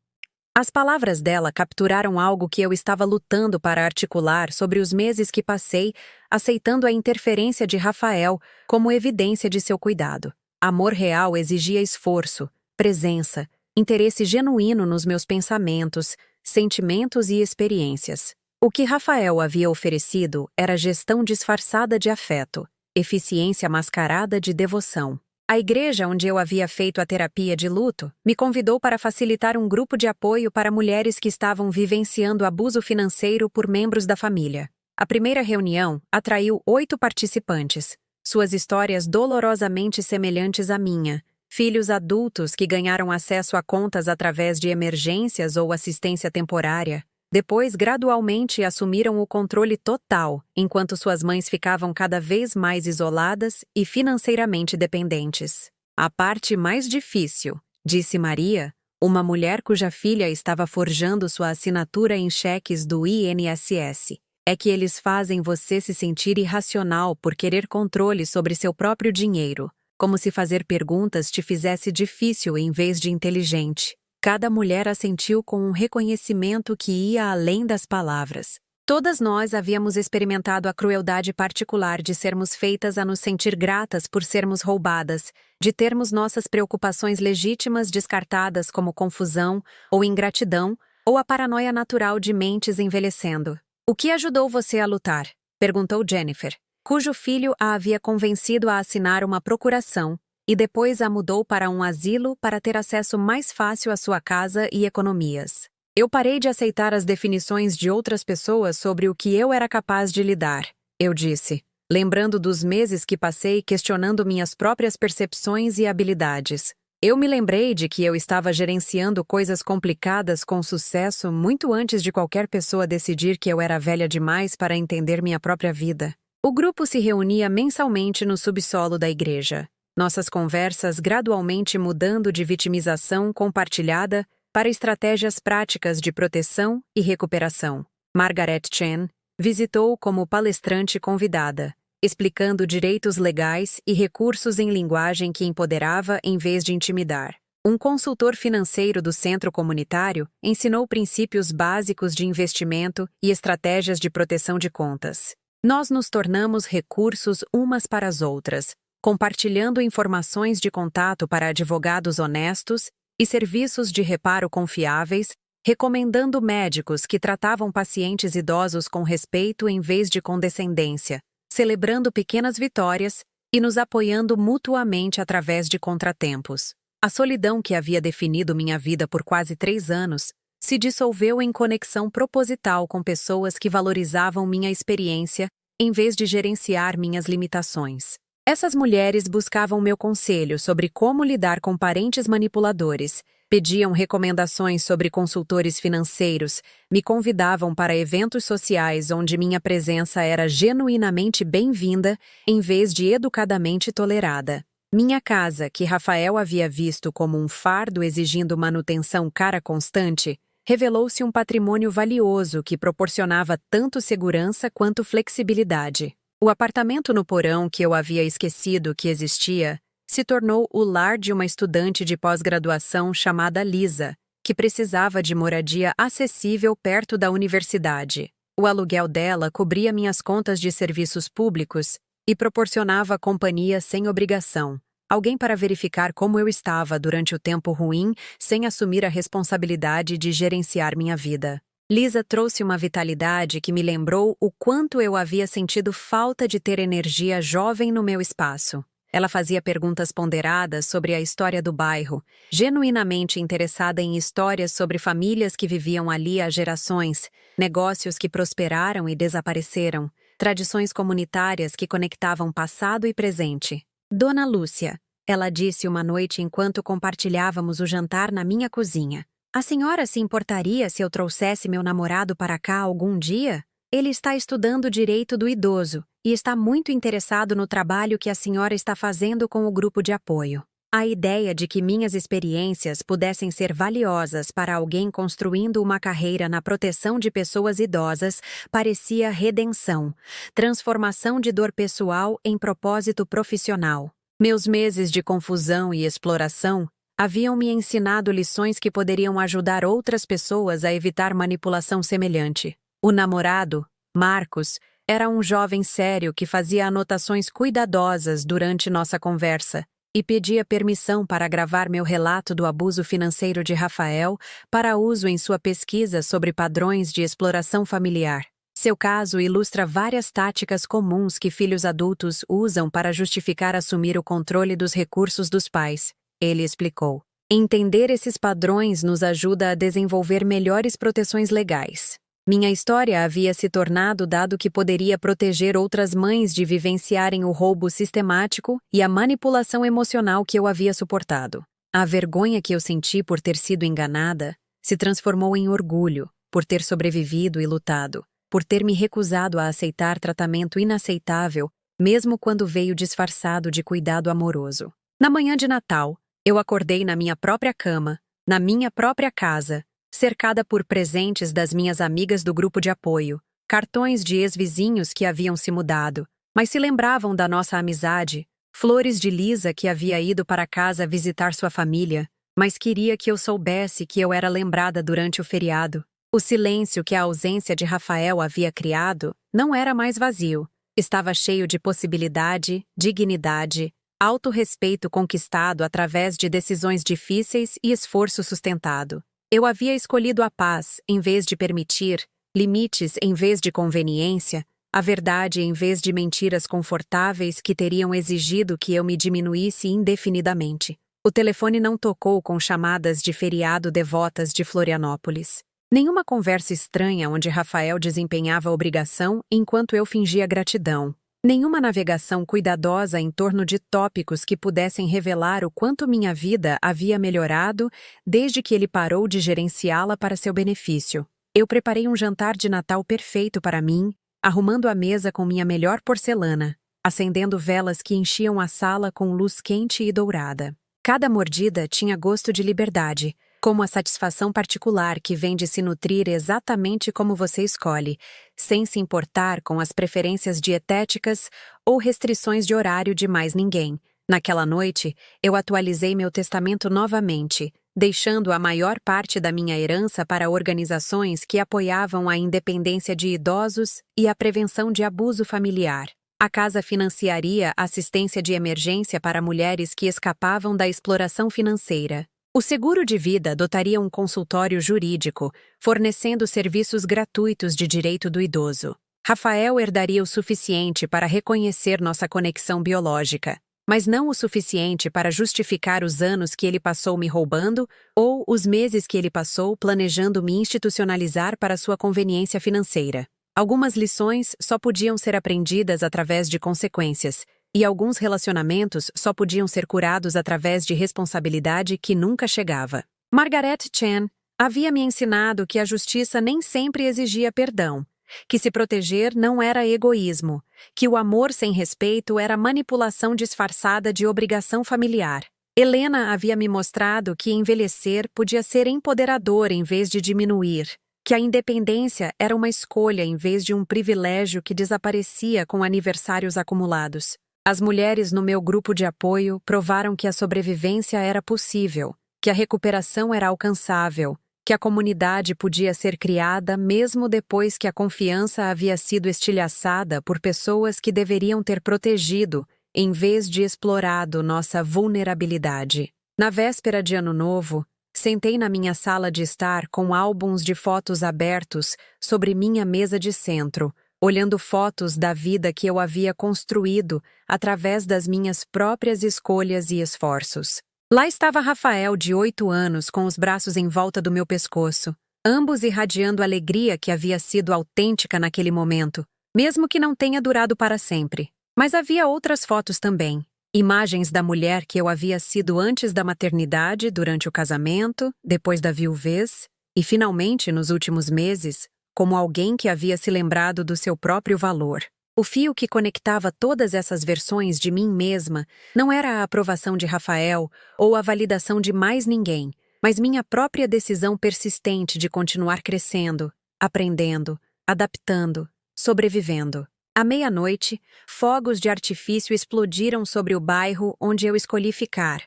Speaker 1: As palavras dela capturaram algo que eu estava lutando para articular sobre os meses que passei, aceitando a interferência de Rafael como evidência de seu cuidado. Amor real exigia esforço, presença, interesse genuíno nos meus pensamentos, sentimentos e experiências. O que Rafael havia oferecido era gestão disfarçada de afeto, eficiência mascarada de devoção. A igreja onde eu havia feito a terapia de luto me convidou para facilitar um grupo de apoio para mulheres que estavam vivenciando abuso financeiro por membros da família. A primeira reunião atraiu 8 participantes, suas histórias dolorosamente semelhantes à minha, filhos adultos que ganharam acesso a contas através de emergências ou assistência temporária. Depois, gradualmente, assumiram o controle total, enquanto suas mães ficavam cada vez mais isoladas e financeiramente dependentes. A parte mais difícil, disse Maria, uma mulher cuja filha estava forjando sua assinatura em cheques do INSS, é que eles fazem você se sentir irracional por querer controle sobre seu próprio dinheiro, como se fazer perguntas te fizesse difícil em vez de inteligente. Cada mulher assentiu com um reconhecimento que ia além das palavras. Todas nós havíamos experimentado a crueldade particular de sermos feitas a nos sentir gratas por sermos roubadas, de termos nossas preocupações legítimas descartadas como confusão ou ingratidão, ou a paranoia natural de mentes envelhecendo. O que ajudou você a lutar? Perguntou Jennifer, cujo filho a havia convencido a assinar uma procuração, e depois a mudou para um asilo para ter acesso mais fácil à sua casa e economias. Eu parei de aceitar as definições de outras pessoas sobre o que eu era capaz de lidar, eu disse, lembrando dos meses que passei questionando minhas próprias percepções e habilidades. Eu me lembrei de que eu estava gerenciando coisas complicadas com sucesso muito antes de qualquer pessoa decidir que eu era velha demais para entender minha própria vida. O grupo se reunia mensalmente no subsolo da igreja. Nossas conversas gradualmente mudando de vitimização compartilhada para estratégias práticas de proteção e recuperação. Margaret Chan visitou como palestrante convidada, explicando direitos legais e recursos em linguagem que empoderava em vez de intimidar. Um consultor financeiro do centro comunitário ensinou princípios básicos de investimento e estratégias de proteção de contas. Nós nos tornamos recursos umas para as outras, compartilhando informações de contato para advogados honestos e serviços de reparo confiáveis, recomendando médicos que tratavam pacientes idosos com respeito em vez de condescendência, celebrando pequenas vitórias e nos apoiando mutuamente através de contratempos. A solidão que havia definido minha vida por quase 3 anos se dissolveu em conexão proposital com pessoas que valorizavam minha experiência em vez de gerenciar minhas limitações. Essas mulheres buscavam meu conselho sobre como lidar com parentes manipuladores, pediam recomendações sobre consultores financeiros, me convidavam para eventos sociais onde minha presença era genuinamente bem-vinda em vez de educadamente tolerada. Minha casa, que Rafael havia visto como um fardo exigindo manutenção cara constante, revelou-se um patrimônio valioso que proporcionava tanto segurança quanto flexibilidade. O apartamento no porão que eu havia esquecido que existia se tornou o lar de uma estudante de pós-graduação chamada Lisa, que precisava de moradia acessível perto da universidade. O aluguel dela cobria minhas contas de serviços públicos e proporcionava companhia sem obrigação. Alguém para verificar como eu estava durante o tempo ruim, sem assumir a responsabilidade de gerenciar minha vida. Lisa trouxe uma vitalidade que me lembrou o quanto eu havia sentido falta de ter energia jovem no meu espaço. Ela fazia perguntas ponderadas sobre a história do bairro, genuinamente interessada em histórias sobre famílias que viviam ali há gerações, negócios que prosperaram e desapareceram, tradições comunitárias que conectavam passado e presente. Dona Lúcia, ela disse uma noite enquanto compartilhávamos o jantar na minha cozinha. A senhora se importaria se eu trouxesse meu namorado para cá algum dia? Ele está estudando direito do idoso e está muito interessado no trabalho que a senhora está fazendo com o grupo de apoio. A ideia de que minhas experiências pudessem ser valiosas para alguém construindo uma carreira na proteção de pessoas idosas parecia redenção, transformação de dor pessoal em propósito profissional. Meus meses de confusão e exploração haviam me ensinado lições que poderiam ajudar outras pessoas a evitar manipulação semelhante. O namorado, Marcos, era um jovem sério que fazia anotações cuidadosas durante nossa conversa e pedia permissão para gravar meu relato do abuso financeiro de Rafael para uso em sua pesquisa sobre padrões de exploração familiar. Seu caso ilustra várias táticas comuns que filhos adultos usam para justificar assumir o controle dos recursos dos pais. Ele explicou. Entender esses padrões nos ajuda a desenvolver melhores proteções legais. Minha história havia se tornado dado que poderia proteger outras mães de vivenciarem o roubo sistemático e a manipulação emocional que eu havia suportado. A vergonha que eu senti por ter sido enganada se transformou em orgulho, por ter sobrevivido e lutado, por ter me recusado a aceitar tratamento inaceitável, mesmo quando veio disfarçado de cuidado amoroso. Na manhã de Natal, eu acordei na minha própria cama, na minha própria casa, cercada por presentes das minhas amigas do grupo de apoio, cartões de ex-vizinhos que haviam se mudado, mas se lembravam da nossa amizade, flores de Lisa que havia ido para casa visitar sua família, mas queria que eu soubesse que eu era lembrada durante o feriado. O silêncio que a ausência de Rafael havia criado não era mais vazio, estava cheio de possibilidade, dignidade, autorrespeito conquistado através de decisões difíceis e esforço sustentado. Eu havia escolhido a paz em vez de permitir, limites em vez de conveniência, a verdade em vez de mentiras confortáveis que teriam exigido que eu me diminuísse indefinidamente. O telefone não tocou com chamadas de feriado devotas de Florianópolis. Nenhuma conversa estranha onde Rafael desempenhava a obrigação enquanto eu fingia gratidão. Nenhuma navegação cuidadosa em torno de tópicos que pudessem revelar o quanto minha vida havia melhorado desde que ele parou de gerenciá-la para seu benefício. Eu preparei um jantar de Natal perfeito para mim, arrumando a mesa com minha melhor porcelana, acendendo velas que enchiam a sala com luz quente e dourada. Cada mordida tinha gosto de liberdade, como a satisfação particular que vem de se nutrir exatamente como você escolhe, sem se importar com as preferências dietéticas ou restrições de horário de mais ninguém. Naquela noite, eu atualizei meu testamento novamente, deixando a maior parte da minha herança para organizações que apoiavam a independência de idosos e a prevenção de abuso familiar. A casa financiaria assistência de emergência para mulheres que escapavam da exploração financeira. O seguro de vida dotaria um consultório jurídico, fornecendo serviços gratuitos de direito do idoso. Rafael herdaria o suficiente para reconhecer nossa conexão biológica, mas não o suficiente para justificar os anos que ele passou me roubando ou os meses que ele passou planejando me institucionalizar para sua conveniência financeira. Algumas lições só podiam ser aprendidas através de consequências, e alguns relacionamentos só podiam ser curados através de responsabilidade que nunca chegava. Margaret Chan havia me ensinado que a justiça nem sempre exigia perdão, que se proteger não era egoísmo, que o amor sem respeito era manipulação disfarçada de obrigação familiar. Helena havia me mostrado que envelhecer podia ser empoderador em vez de diminuir, que a independência era uma escolha em vez de um privilégio que desaparecia com aniversários acumulados. As mulheres no meu grupo de apoio provaram que a sobrevivência era possível, que a recuperação era alcançável, que a comunidade podia ser criada mesmo depois que a confiança havia sido estilhaçada por pessoas que deveriam ter protegido, em vez de explorado nossa vulnerabilidade. Na véspera de Ano Novo, sentei na minha sala de estar com álbuns de fotos abertos sobre minha mesa de centro, olhando fotos da vida que eu havia construído através das minhas próprias escolhas e esforços. Lá estava Rafael, de 8 anos, com os braços em volta do meu pescoço, ambos irradiando a alegria que havia sido autêntica naquele momento, mesmo que não tenha durado para sempre. Mas havia outras fotos também. Imagens da mulher que eu havia sido antes da maternidade, durante o casamento, depois da viuvez, e finalmente, nos últimos meses, como alguém que havia se lembrado do seu próprio valor. O fio que conectava todas essas versões de mim mesma não era a aprovação de Rafael ou a validação de mais ninguém, mas minha própria decisão persistente de continuar crescendo, aprendendo, adaptando, sobrevivendo. À meia-noite, fogos de artifício explodiram sobre o bairro onde eu escolhi ficar,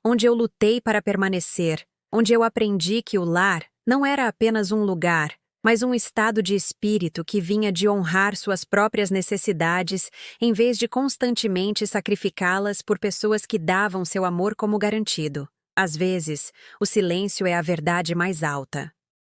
Speaker 1: onde eu lutei para permanecer, onde eu aprendi que o lar não era apenas um lugar, mas um estado de espírito que vinha de honrar suas próprias necessidades em vez de constantemente sacrificá-las por pessoas que davam seu amor como garantido. Às vezes, o silêncio é a verdade mais alta.